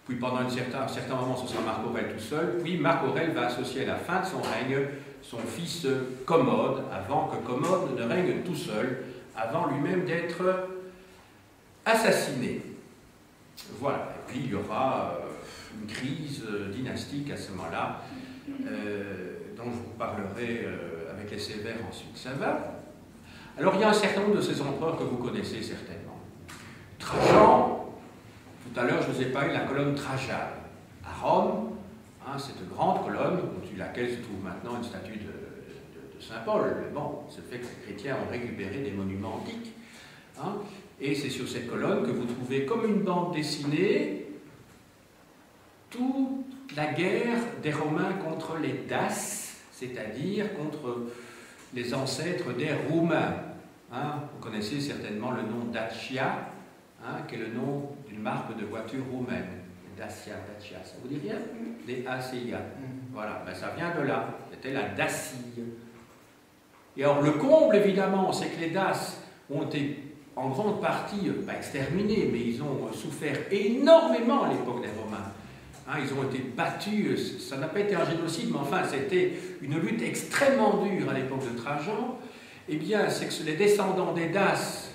Puis pendant un certain moment, ce sera Marc Aurèle tout seul. Puis Marc Aurèle va associer à la fin de son règne son fils Commode, avant que Commode ne règne tout seul, avant lui-même d'être assassiné. Voilà. Et puis il y aura une crise dynastique à ce moment-là, dont je vous parlerai avec les Sévères ensuite. Ça va? Alors il y a un certain nombre de ces empereurs que vous connaissez certainement. Trajan, tout à l'heure je vous ai parlé de la colonne Trajane. À Rome, cette grande colonne, au-dessus de laquelle se trouve maintenant une statue de Saint Paul. Mais bon, c'est le fait que les chrétiens ont récupéré des monuments antiques. Et c'est sur cette colonne que vous trouvez comme une bande dessinée toute la guerre des Romains contre les Daces, c'est-à-dire contre les ancêtres des Roumains. Vous connaissez certainement le nom Dacia, qui est le nom d'une marque de voiture roumaine. Dacia, ça vous dit rien? D-A-C-I-A. Voilà, ben ça vient de là. C'était la Dacie. Et alors le comble, évidemment, c'est que les Daces ont été en grande partie, pas exterminés, mais ils ont souffert énormément à l'époque des Romains. Ils ont été battus, ça n'a pas été un génocide, mais enfin, c'était une lutte extrêmement dure à l'époque de Trajan. Eh bien, c'est que les descendants des Daces,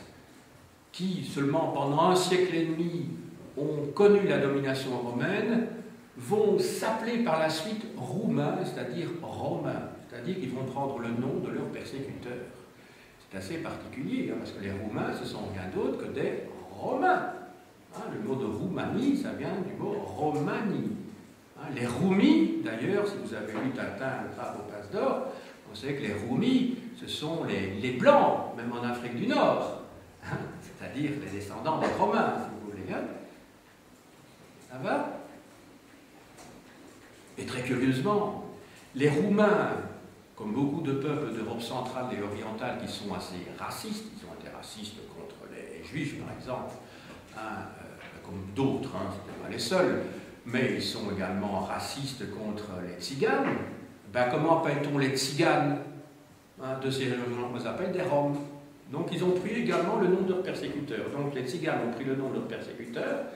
qui seulement pendant un siècle et demi ont connu la domination romaine, vont s'appeler par la suite Roumains, c'est-à-dire Romains, c'est-à-dire qu'ils vont prendre le nom de leurs persécuteurs. C'est assez particulier, parce que les Roumains, ce sont rien d'autre que des Romains. Le mot de Roumanie, ça vient du mot Romanie. Les Roumis, d'ailleurs, si vous avez lu Tintin, le Trappe aux Tasses d'Or, vous savez que les Roumis, ce sont les Blancs, même en Afrique du Nord, c'est-à-dire les descendants des Romains, si vous voulez. Ça va? Et très curieusement, les Roumains, comme beaucoup de peuples d'Europe centrale et orientale qui sont assez racistes, ils ont été racistes contre les Juifs, par exemple, comme d'autres, ce n'étaient pas les seuls, mais ils sont également racistes contre les Tziganes. Comment appelle-t-on les Tziganes de ces régions? On les appelle des Roms. Donc ils ont pris également le nom de leurs persécuteurs. Donc les Tziganes ont pris le nom de leurs persécuteurs,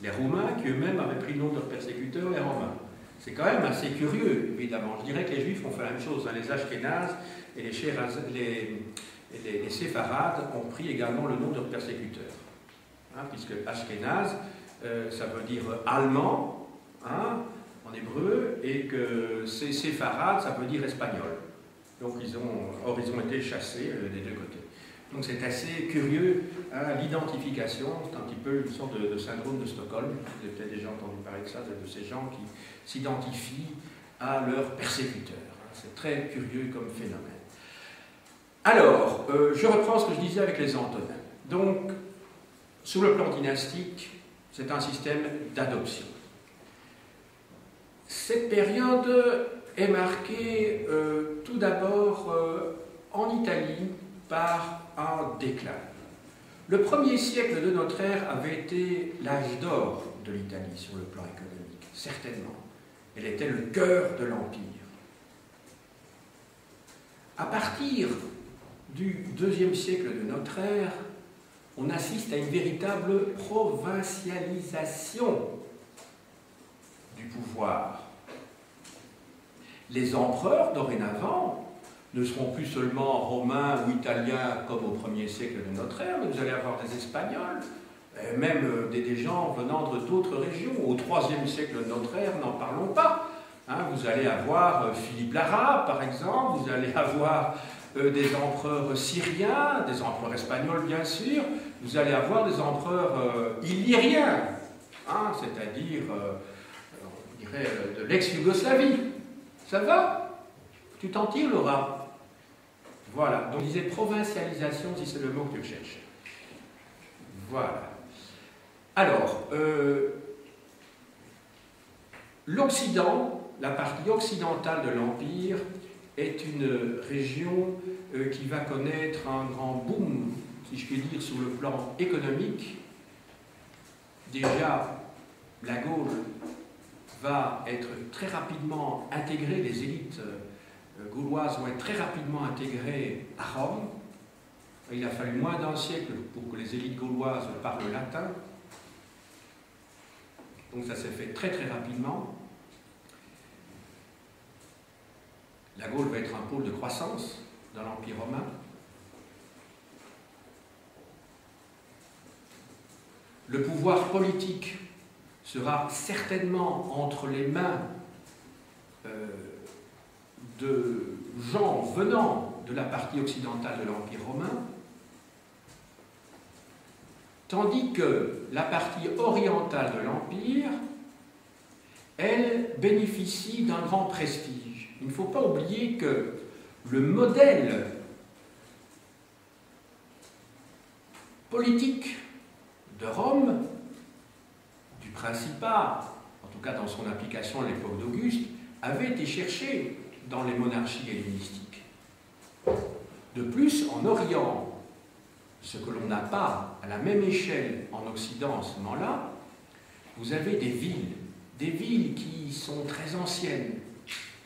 les Roumains qui eux-mêmes avaient pris le nom de leurs persécuteurs, les Romains. C'est quand même assez curieux, évidemment. Je dirais que les Juifs ont fait la même chose. Les Ashkénazes et les Séfarades ont pris également le nom de leurs persécuteurs. Puisque Ashkénaze, ça veut dire allemand, en en hébreu, et que c'est séfarade, ça veut dire espagnol. Donc ils ont été chassés des deux côtés. Donc c'est assez curieux, hein, l'identification, c'est un petit peu une sorte de syndrome de Stockholm. Vous avez peut-être déjà entendu parler de ça, de ces gens qui s'identifient à leurs persécuteurs. C'est très curieux comme phénomène. Alors, je reprends ce que je disais avec les Antonins. Donc, sous le plan dynastique, c'est un système d'adoption. Cette période est marquée tout d'abord en Italie par un déclin. Le premier siècle de notre ère avait été l'âge d'or de l'Italie sur le plan économique, certainement. Elle était le cœur de l'Empire. À partir du IIe siècle de notre ère, on assiste à une véritable provincialisation du pouvoir. Les empereurs, dorénavant, ne seront plus seulement romains ou italiens comme au 1er siècle de notre ère, mais vous allez avoir des Espagnols, même des gens venant d'autres régions. Au 3e siècle de notre ère, n'en parlons pas. Hein, vous allez avoir Philippe l'Arabe, par exemple, vous allez avoir des empereurs syriens, des empereurs espagnols, bien sûr, vous allez avoir des empereurs illyriens, hein, c'est-à-dire, on dirait, de l'ex-Yougoslavie. Ça va? Tu t'en tires, Laura? Voilà, donc je disais provincialisation, si c'est le mot que tu cherches. Voilà. Alors, l'Occident, la partie occidentale de l'Empire, est une région qui va connaître un grand boom, si je puis dire, sur le plan économique. Déjà, la Gaule va être très rapidement intégrée, les élites gauloises vont être très rapidement intégrées à Rome. Il a fallu moins d'un siècle pour que les élites gauloises parlent latin. Donc ça s'est fait très très rapidement. La Gaule va être un pôle de croissance dans l'Empire romain. Le pouvoir politique sera certainement entre les mains de gens venant de la partie occidentale de l'Empire romain, tandis que la partie orientale de l'Empire, elle bénéficie d'un grand prestige. Il ne faut pas oublier que le modèle politique de Rome, du Principat, en tout cas dans son application à l'époque d'Auguste, avait été cherché dans les monarchies hellénistiques. De plus, en Orient, ce que l'on n'a pas à la même échelle en Occident en ce moment-là, vous avez des villes qui sont très anciennes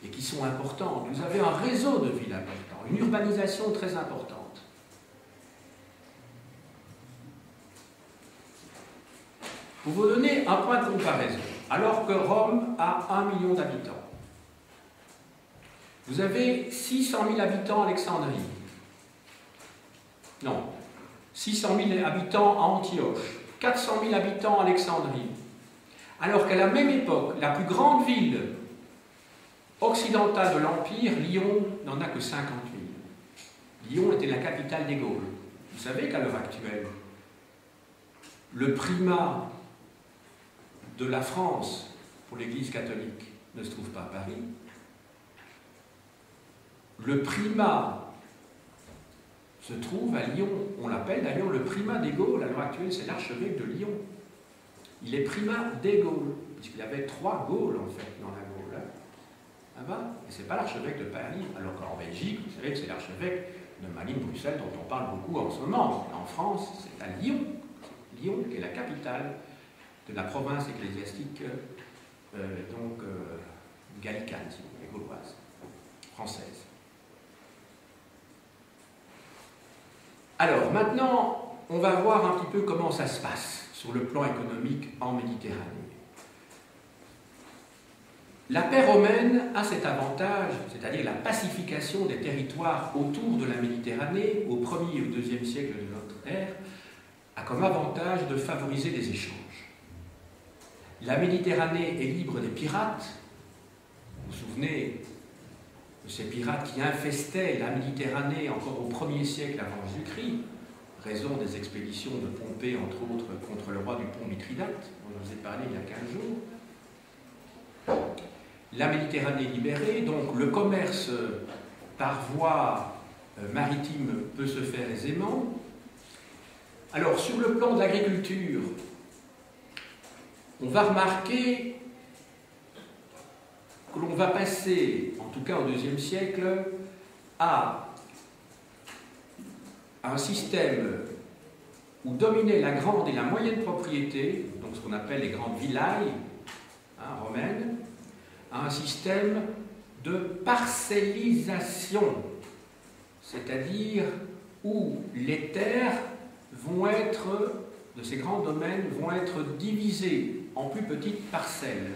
et qui sont importantes. Vous avez un réseau de villes important, une urbanisation très importante. Pour vous donner un point de comparaison, alors que Rome a 1 million d'habitants, vous avez 600 000 habitants à Alexandrie. Non, 600 000 habitants à Antioche, 400 000 habitants à Alexandrie. Alors qu'à la même époque, la plus grande ville occidentale de l'Empire, Lyon, n'en a que 50 000. Lyon était la capitale des Gaules. Vous savez qu'à l'heure actuelle, le primat de la France pour l'Église catholique ne se trouve pas à Paris. Le primat se trouve à Lyon. On l'appelle d'ailleurs le primat des Gaules. À l'heure actuelle, c'est l'archevêque de Lyon. Il est primat des Gaules, puisqu'il y avait 3 Gaules en fait dans la Gaule. Ah ben, et ce n'est pas l'archevêque de Paris, alors qu'en Belgique, vous savez que c'est l'archevêque de Malines-Bruxelles dont on parle beaucoup en ce moment. En France, c'est à Lyon. Lyon qui est la capitale de la province ecclésiastique gallicane, si vous voulez, gauloise, française. Alors, maintenant, on va voir un petit peu comment ça se passe sur le plan économique en Méditerranée. La paix romaine a cet avantage, c'est-à-dire la pacification des territoires autour de la Méditerranée au 1er et au 2e siècle de notre ère, a comme avantage de favoriser les échanges. La Méditerranée est libre des pirates, vous souvenez de ces pirates qui infestaient la Méditerranée encore au 1er siècle avant Jésus-Christ, raison des expéditions de Pompée, entre autres, contre le roi du pont Mithridate, dont je vous ai parlé il y a 15 jours. La Méditerranée libérée, donc le commerce par voie maritime peut se faire aisément. Alors, sur le plan de l'agriculture, on va remarquer que l'on va passer, en tout cas au IIe siècle, à un système où dominait la grande et la moyenne propriété, donc ce qu'on appelle les grandes villailles romaines, à un système de parcellisation, c'est-à-dire où les terres vont être, de ces grands domaines, vont être divisées en plus petites parcelles.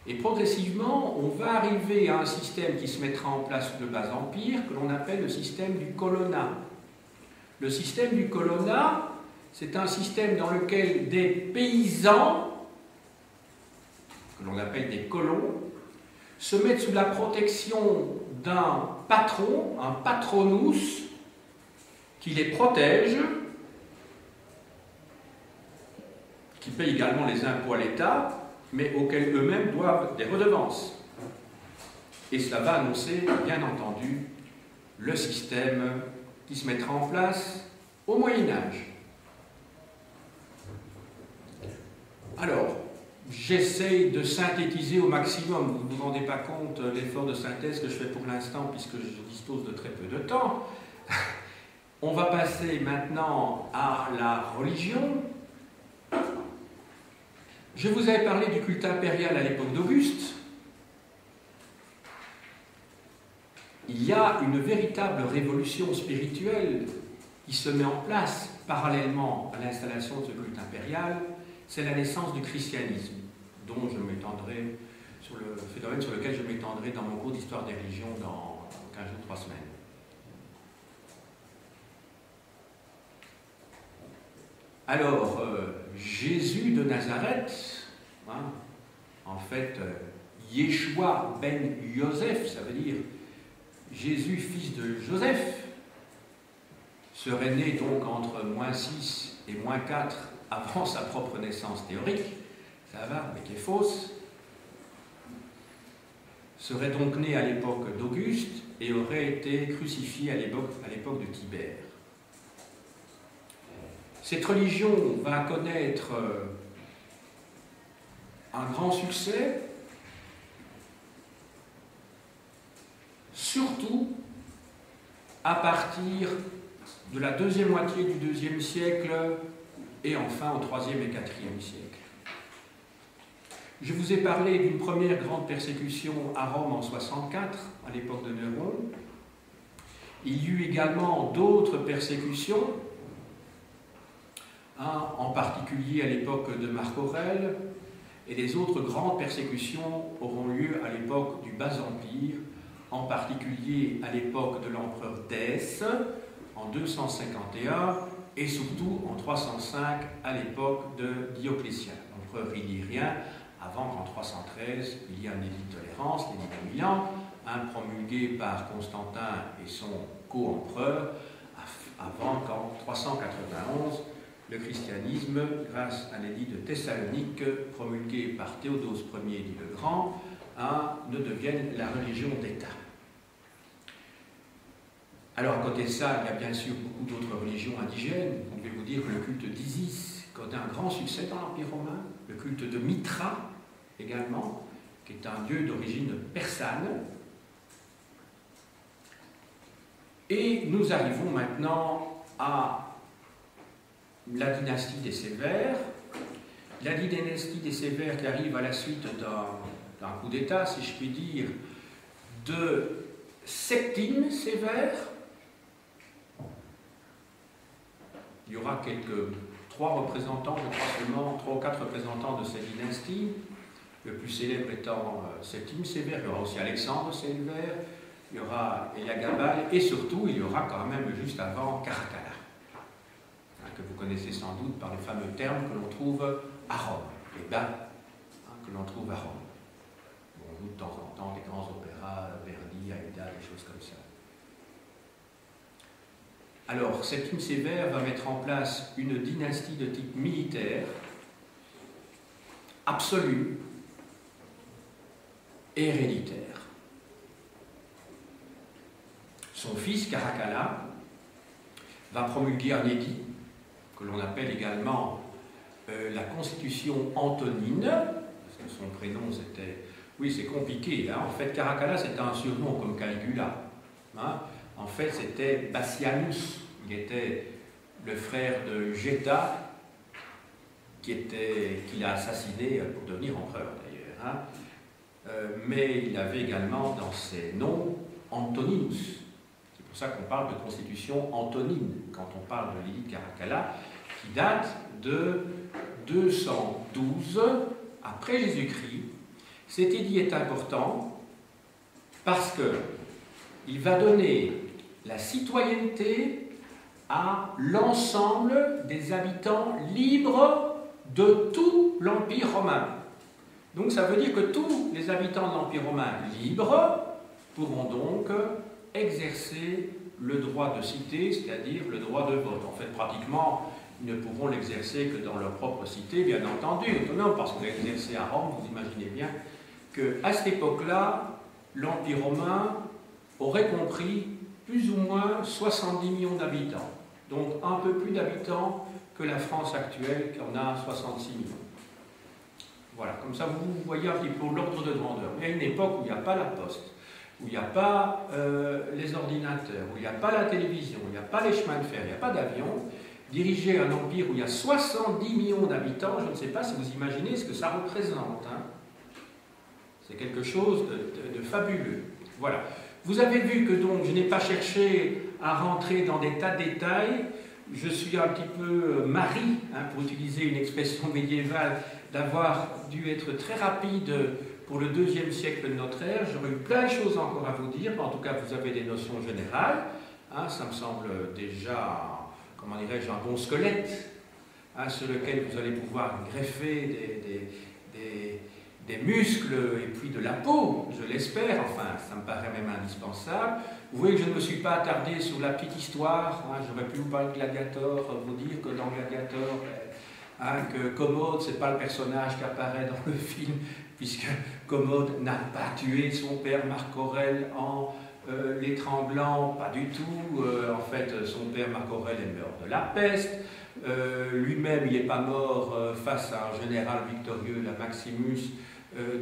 Et progressivement, on va arriver à un système qui se mettra en place sous le Bas Empire, que l'on appelle le système du colonnat. Le système du colonnat, c'est un système dans lequel des paysans, que l'on appelle des colons, se mettent sous la protection d'un patron, un patronus, qui les protège, qui paye également les impôts à l'État, mais auxquels eux-mêmes doivent des redevances. Et cela va annoncer, bien entendu, le système qui se mettra en place au Moyen-Âge. Alors, j'essaye de synthétiser au maximum, vous ne vous rendez pas compte l'effort de synthèse que je fais pour l'instant, puisque je dispose de très peu de temps. On va passer maintenant à la religion. Je vous avais parlé du culte impérial à l'époque d'Auguste. Il y a une véritable révolution spirituelle qui se met en place parallèlement à l'installation de ce culte impérial. C'est la naissance du christianisme, dont je m'étendrai sur le phénomène sur lequel je m'étendrai dans mon cours d'histoire des religions dans 15 jours, 3 semaines. Alors, Jésus de Nazareth, en fait, Yeshua ben Yosef, ça veut dire Jésus, fils de Joseph, serait né donc entre -6 et -4 avant sa propre naissance théorique, ça va, mais qui est fausse, serait donc né à l'époque d'Auguste et aurait été crucifié à l'époque de Tibère. Cette religion va connaître un grand succès, surtout à partir de la deuxième moitié du IIe siècle et enfin au IIIe et IVe siècle. Je vous ai parlé d'une première grande persécution à Rome en 64, à l'époque de Néron. Il y eut également d'autres persécutions, en particulier à l'époque de Marc Aurèle, et les autres grandes persécutions auront lieu à l'époque du Bas Empire, en particulier à l'époque de l'empereur Dèce, en 251, et surtout en 305, à l'époque de Dioclétien, l'empereur illyrien, avant qu'en 313, il y ait un édit de tolérance, l'édit de Milan, promulgué par Constantin et son co-empereur, avant qu'en 391, le christianisme, grâce à l'édit de Thessalonique, promulgué par Théodose Ier dit le Grand, ne devienne la religion d'État. Alors, à côté de ça, il y a bien sûr beaucoup d'autres religions indigènes. On va vous dire que le culte d'Isis connaît un grand succès dans l'Empire romain, le culte de Mithra également, qui est un dieu d'origine persane. Et nous arrivons maintenant à la dynastie des Sévères. La dynastie des Sévères qui arrive à la suite d'un coup d'État, si je puis dire, de Septime Sévère. Il y aura trois représentants, je crois seulement, 3 ou 4 représentants de cette dynastie, le plus célèbre étant Septime Sévère. Il y aura aussi Alexandre Sévère, il y aura Eliagabal, et surtout, il y aura quand même juste avant Caracalla, que vous connaissez sans doute par les fameux termes que l'on trouve à Rome, les bals que l'on trouve à Rome. Bon, on joue de temps en temps des grands opéras, Verdi, Aïda, des choses comme ça. Alors, Septime Sévère va mettre en place une dynastie de type militaire, absolue, et héréditaire. Son fils, Caracalla, va promulguer un édit, que l'on appelle également la Constitution Antonine, parce que son prénom c'était... Oui, c'est compliqué, hein. En fait, Caracalla c'était un surnom comme Caligula. Hein. En fait, c'était Bassianus, il était le frère de Geta, qu'il a assassiné pour devenir empereur d'ailleurs. Hein. Mais il avait également dans ses noms Antoninus. C'est pour ça qu'on parle de constitution antonine quand on parle de l'édit de Caracalla, qui date de 212 après Jésus-Christ. Cet édit est important parce qu'il va donner la citoyenneté à l'ensemble des habitants libres de tout l'Empire romain. Donc ça veut dire que tous les habitants de l'Empire romain libres pourront donc exercer le droit de cité, c'est-à-dire le droit de vote. En fait, pratiquement, ils ne pourront l'exercer que dans leur propre cité, bien entendu, autonome, parce qu'on l'exerçait à Rome, vous imaginez bien qu'à cette époque-là, l'Empire romain aurait compris plus ou moins 70 millions d'habitants. Donc un peu plus d'habitants que la France actuelle, qui en a 66 millions. Voilà, comme ça vous voyez un petit peu l'ordre de grandeur. Il y a une époque où il n'y a pas la poste, où il n'y a pas les ordinateurs, où il n'y a pas la télévision, où il n'y a pas les chemins de fer, il n'y a pas d'avion. Diriger un empire où il y a 70 millions d'habitants, je ne sais pas si vous imaginez ce que ça représente. Hein. C'est quelque chose de fabuleux. Voilà. Vous avez vu que donc je n'ai pas cherché à rentrer dans des tas de détails. Je suis un petit peu mari, hein, pour utiliser une expression médiévale, d'avoir dû être très rapide pour le IIe siècle de notre ère. J'aurais eu plein de choses encore à vous dire, mais en tout cas vous avez des notions générales. Hein, ça me semble déjà, comment dirais-je, un bon squelette, hein, sur lequel vous allez pouvoir greffer des muscles et puis de la peau, je l'espère, enfin, ça me paraît même indispensable. Vous voyez que je ne me suis pas attardé sur la petite histoire, hein, j'aurais pu vous parler de Gladiator, vous dire que dans Gladiator, hein, que Commode, ce n'est pas le personnage qui apparaît dans le film, puisque Commode n'a pas tué son père Marc Aurèle en l'étranglant, pas du tout. En fait, son père Marc Aurèle est mort de la peste. Lui-même, il n'est pas mort face à un général victorieux, la Maximus,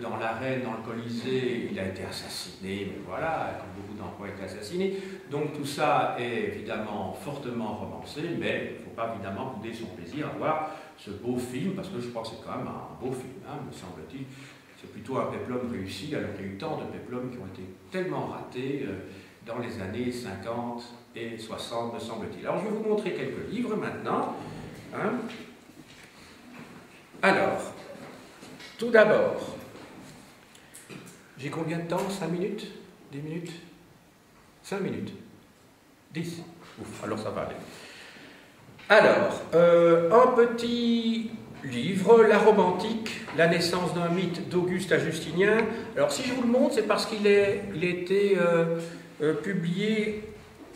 dans l'arène, dans le Colisée. Il a été assassiné, mais voilà, comme beaucoup d'emplois ont été assassinés. Donc tout ça est évidemment fortement romancé, mais il ne faut pas évidemment bouder son plaisir à voir ce beau film, parce que je crois que c'est quand même un beau film, hein, me semble-t-il. C'est plutôt un péplum réussi, alors qu'il y a eu tant de péplums qui ont été tellement ratés dans les années 50 et 60, me semble-t-il. Alors je vais vous montrer quelques livres maintenant. Hein. Alors, tout d'abord, j'ai combien de temps? 5 minutes? 10 minutes? 5 minutes? 10? Ouf, alors ça va aller. Alors, un petit livre, La Rome antique, la naissance d'un mythe d'Auguste à Justinien. Alors si je vous le montre, c'est parce qu'il a été publié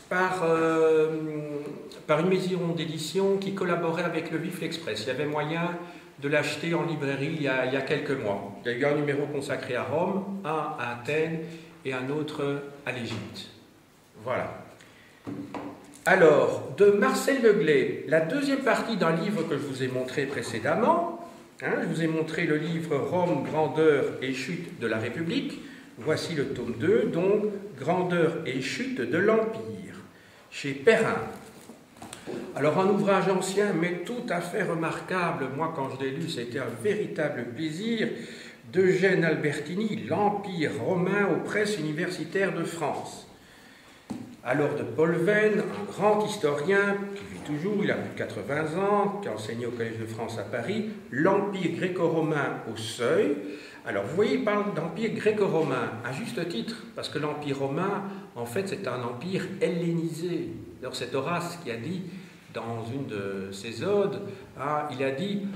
par une maison d'édition qui collaborait avec le Vif l'Express. Il y avait moyen de l'acheter en librairie il y a quelques mois. Il y a eu un numéro consacré à Rome, un à Athènes et un autre à l'Égypte. Voilà. Alors, de Marcel Leglet, la deuxième partie d'un livre que je vous ai montré précédemment. Hein, je vous ai montré le livre Rome, grandeur et chute de la République. Voici le tome 2, donc Grandeur et chute de l'Empire, chez Perrin. Alors, un ouvrage ancien, mais tout à fait remarquable. Moi, quand je l'ai lu, c'était un véritable plaisir. D'Eugène Albertini, L'Empire romain aux presses universitaires de France. Alors de Paul Venn, un grand historien qui vit toujours, il a plus de 80 ans, qui a enseigné au Collège de France à Paris, l'Empire gréco-romain au seuil. Alors, vous voyez, il parle d'empire gréco-romain, à juste titre, parce que l'empire romain, en fait, c'est un empire hellénisé. Alors, c'est Horace qui a dit, dans une de ses odes, hein, il a dit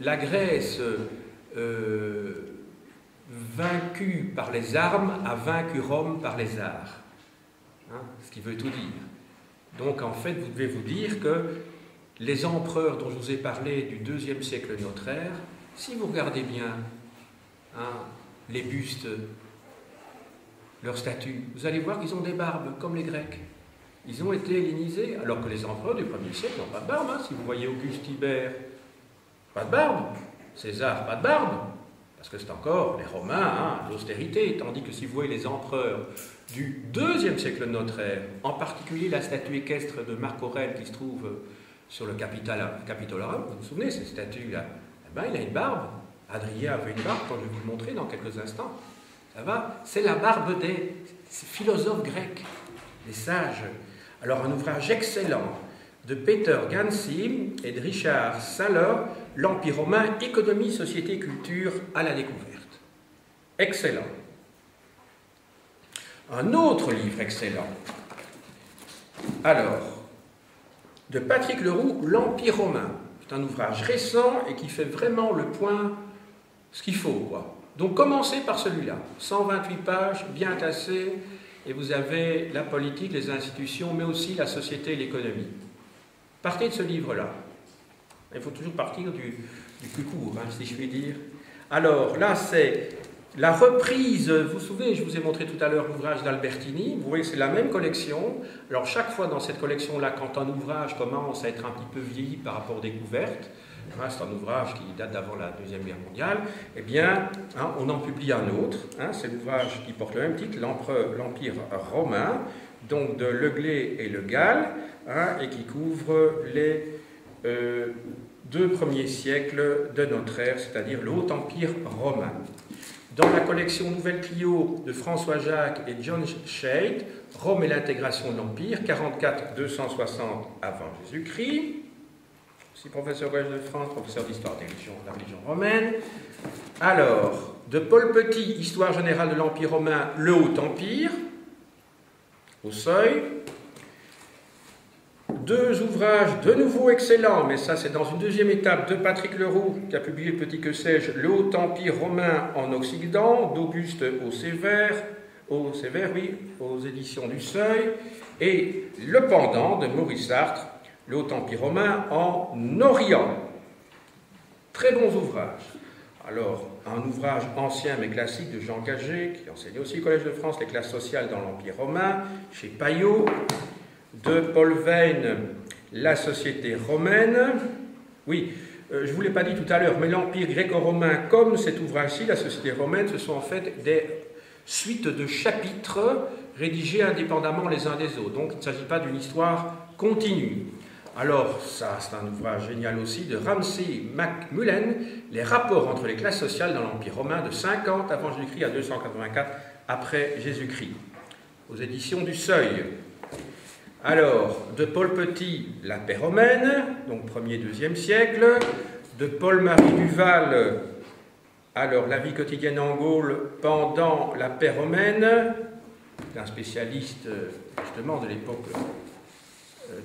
la Grèce vaincue par les armes a vaincu Rome par les arts. Hein, ce qui veut tout dire. Donc, en fait, vous devez vous dire que les empereurs dont je vous ai parlé du IIe siècle de notre ère, si vous regardez bien hein, les bustes, leurs statues, vous allez voir qu'ils ont des barbes, comme les Grecs. Ils ont été hellénisés, alors que les empereurs du 1er siècle n'ont pas de barbe. Hein. Si vous voyez Auguste Tibère, pas de barbe. César, pas de barbe. Parce que c'est encore les Romains, hein, l'austérité. Tandis que si vous voyez les empereurs du IIe siècle de notre ère, en particulier la statue équestre de Marc Aurèle qui se trouve sur le Capitolorum, vous vous souvenez, cette statue-là, eh ben, il a une barbe. Adrien avait une barbe, quand je vais vous le montrer dans quelques instants. Ça va? C'est la barbe des philosophes grecs, des sages. Alors, un ouvrage excellent de Peter Gansi et de Richard Saller, L'Empire romain, économie, société, culture à la découverte. Excellent. Un autre livre excellent. Alors, de Patrick Leroux, L'Empire romain. C'est un ouvrage récent et qui fait vraiment le point, ce qu'il faut, quoi. Donc, commencez par celui-là. 128 pages, bien tassées, et vous avez la politique, les institutions, mais aussi la société et l'économie. Partez de ce livre-là. Il faut toujours partir du plus court, hein, si je puis dire. Alors, là, c'est la reprise. Vous vous souvenez, je vous ai montré tout à l'heure l'ouvrage d'Albertini. Vous voyez, c'est la même collection. Alors, chaque fois dans cette collection-là, quand un ouvrage commence à être un petit peu vieilli par rapport aux découvertes, hein, c'est un ouvrage qui date d'avant la Deuxième Guerre mondiale, eh bien, hein, on en publie un autre. Hein, c'est l'ouvrage qui porte le même titre, L'Empire romain, donc de Leglé et Le Gall, hein, et qui couvre les 2 premiers siècles de notre ère, c'est-à-dire le Haut Empire romain. Dans la collection Nouvelle Clio de François Jacques et John Shade, Rome et l'intégration de l'Empire, 44-260 avant Jésus-Christ. Aussi professeur au Collège de France, professeur d'histoire de la religion romaine. Alors, de Paul Petit, Histoire générale de l'Empire romain, le Haut Empire, au seuil. 2 ouvrages de nouveau excellents, mais ça c'est dans une deuxième étape, de Patrick Leroux, qui a publié Le Petit que sais-je, Le Haut Empire romain en Occident, d'Auguste au Sévère, oui, aux éditions du Seuil, et le pendant de Maurice Sartre, Le Haut Empire romain en Orient. Très bons ouvrages. Alors, un ouvrage ancien mais classique de Jean Gagé, qui enseignait aussi au Collège de France les classes sociales dans l'Empire romain, chez Payot. De Paul Veyne, La société romaine. Oui, je ne vous l'ai pas dit tout à l'heure, mais l'Empire gréco-romain, comme cet ouvrage-ci, La société romaine, ce sont en fait des suites de chapitres rédigés indépendamment les uns des autres. Donc, il ne s'agit pas d'une histoire continue. Alors, ça, c'est un ouvrage génial aussi de Ramsay MacMullen, Les rapports entre les classes sociales dans l'Empire romain de 50 avant Jésus-Christ à 284 après Jésus-Christ, aux éditions du Seuil. Alors, de Paul Petit, La paix romaine, donc 1er, 2e siècle. De Paul-Marie Duval, alors la vie quotidienne en Gaule pendant la paix romaine, un spécialiste justement de l'époque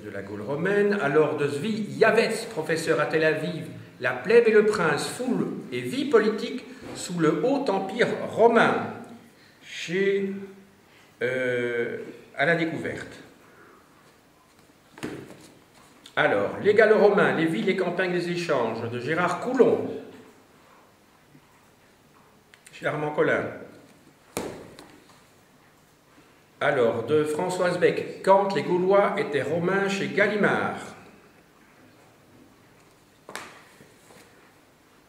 de la Gaule romaine. Alors de Zvi Yavets, professeur à Tel Aviv, La plèbe et le prince, foule et vie politique sous le Haut Empire romain, chez à la découverte. Alors, les Gallo-Romains, les villes, les campagnes, les échanges, de Gérard Coulon, chez Armand Collin. Alors, de Françoise Beck, quand les Gaulois étaient romains, chez Gallimard.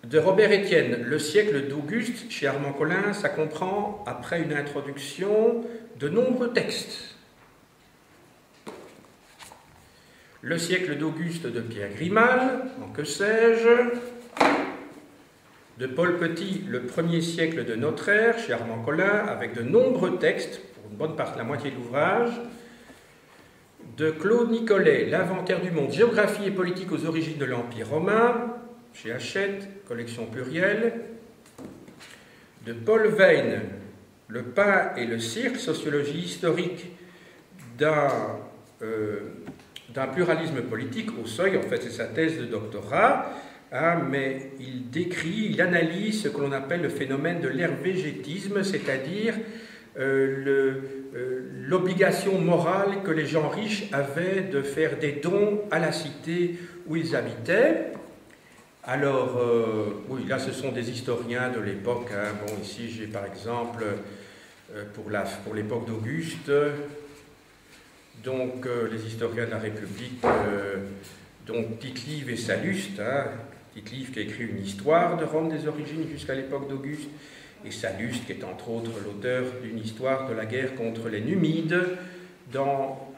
De Robert Étienne, Le siècle d'Auguste, chez Armand Collin, ça comprend, après une introduction, de nombreux textes. Le siècle d'Auguste de Pierre Grimal, en que sais-je. De Paul Petit, Le premier siècle de notre ère, chez Armand Collin, avec de nombreux textes, pour une bonne partie, la moitié de l'ouvrage. De Claude Nicolet, L'inventaire du monde, géographie et politique aux origines de l'Empire romain, chez Hachette, collection plurielle. de Paul Veyne, Le pain et le cirque, sociologie historique d'un pluralisme politique au seuil, en fait c'est sa thèse de doctorat, hein, mais il analyse ce que l'on appelle le phénomène de l'hervégétisme, c'est-à-dire l'obligation morale que les gens riches avaient de faire des dons à la cité où ils habitaient. Alors, oui, là ce sont des historiens de l'époque. Hein. Bon, ici j'ai par exemple, pour l'époque d'Auguste, donc les historiens de la République, donc Tite-Live et Salluste, hein. Tite-Live qui a écrit une histoire de Rome des origines jusqu'à l'époque d'Auguste, et Salluste qui est entre autres l'auteur d'une histoire de la guerre contre les Numides dans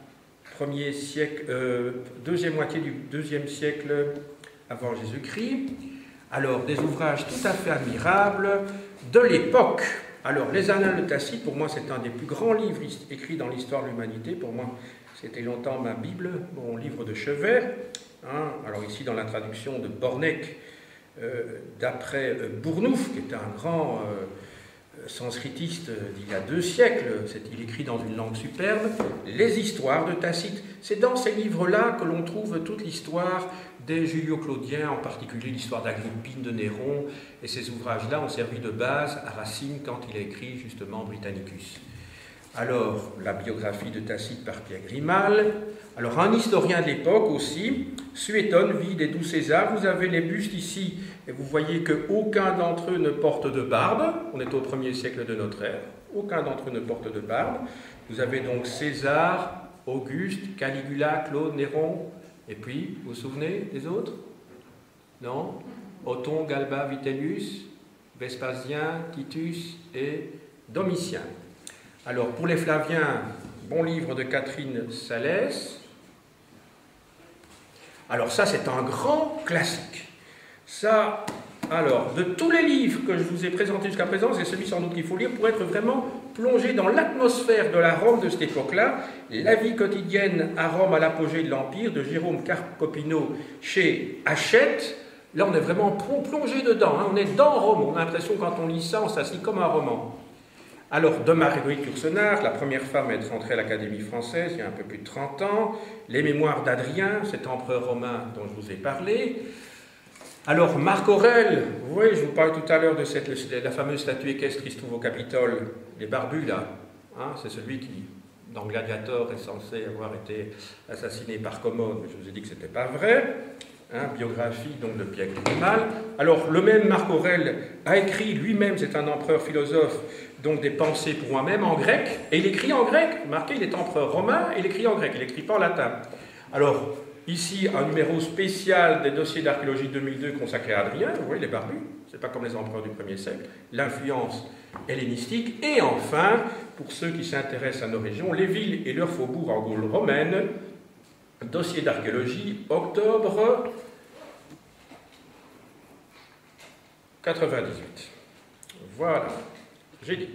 deuxième moitié du IIe siècle avant Jésus-Christ. Alors, des ouvrages tout à fait admirables de l'époque. Alors, les Annales de Tacite, pour moi, c'est un des plus grands livres écrits dans l'histoire de l'humanité. Pour moi, c'était longtemps ma Bible, mon livre de chevet. Hein. Alors, ici, dans la traduction de Bornek, d'après Bournouf, qui est un grand sanskritiste d'il y a 2 siècles, il écrit dans une langue superbe, les histoires de Tacite. C'est dans ces livres-là que l'on trouve toute l'histoire des Julio-Claudiens, en particulier l'histoire d'Agrippine, de Néron, et ces ouvrages-là ont servi de base à Racine quand il a écrit justement Britannicus. Alors, la biographie de Tacite par Pierre Grimal. Alors, un historien de l'époque aussi, Suétone, vie des 12 Césars. Vous avez les bustes ici, et vous voyez qu'aucun d'entre eux ne porte de barbe. On est au 1er siècle de notre ère. Aucun d'entre eux ne porte de barbe. Vous avez donc César, Auguste, Caligula, Claude, Néron. Et puis, vous vous souvenez des autres? Non? Othon, Galba, Vitellius, Vespasien, Titus et Domitien. Alors, pour les Flaviens, bon livre de Catherine Salès. Alors ça, c'est un grand classique. Ça, alors, de tous les livres que je vous ai présentés jusqu'à présent, c'est celui sans doute qu'il faut lire pour être vraiment plongé dans l'atmosphère de la Rome de cette époque-là, la vie quotidienne à Rome à l'apogée de l'Empire, de Jérôme Carcopino chez Hachette. Là, on est vraiment plongé dedans, hein. On est dans Rome, on a l'impression quand on lit ça, on s'assied comme un roman. Alors, de Marguerite Yourcenar, la première femme à être entrée à l'Académie française il y a un peu plus de 30 ans, les mémoires d'Adrien, cet empereur romain dont je vous ai parlé. Alors, Marc Aurèle, vous voyez, je vous parlais tout à l'heure de la fameuse statue équestre qui se trouve au Capitole, les barbus là, hein, c'est celui qui, dans Gladiator, est censé avoir été assassiné par Commode, mais je vous ai dit que ce n'était pas vrai. Hein, biographie donc de Pierre Grimal. Alors, le même Marc Aurèle a écrit lui-même, c'est un empereur philosophe, donc des pensées pour moi-même en grec, et il écrit en grec. Marqué, il est empereur romain, et il écrit en grec, il n'écrit pas en latin. Alors, ici, un numéro spécial des dossiers d'archéologie 2002 consacré à Adrien, vous voyez les barbus, c'est pas comme les empereurs du 1er siècle, l'influence hellénistique, et enfin, pour ceux qui s'intéressent à nos régions, les villes et leurs faubourgs en Gaule romaine, dossier d'archéologie, octobre 98. Voilà, j'ai dit.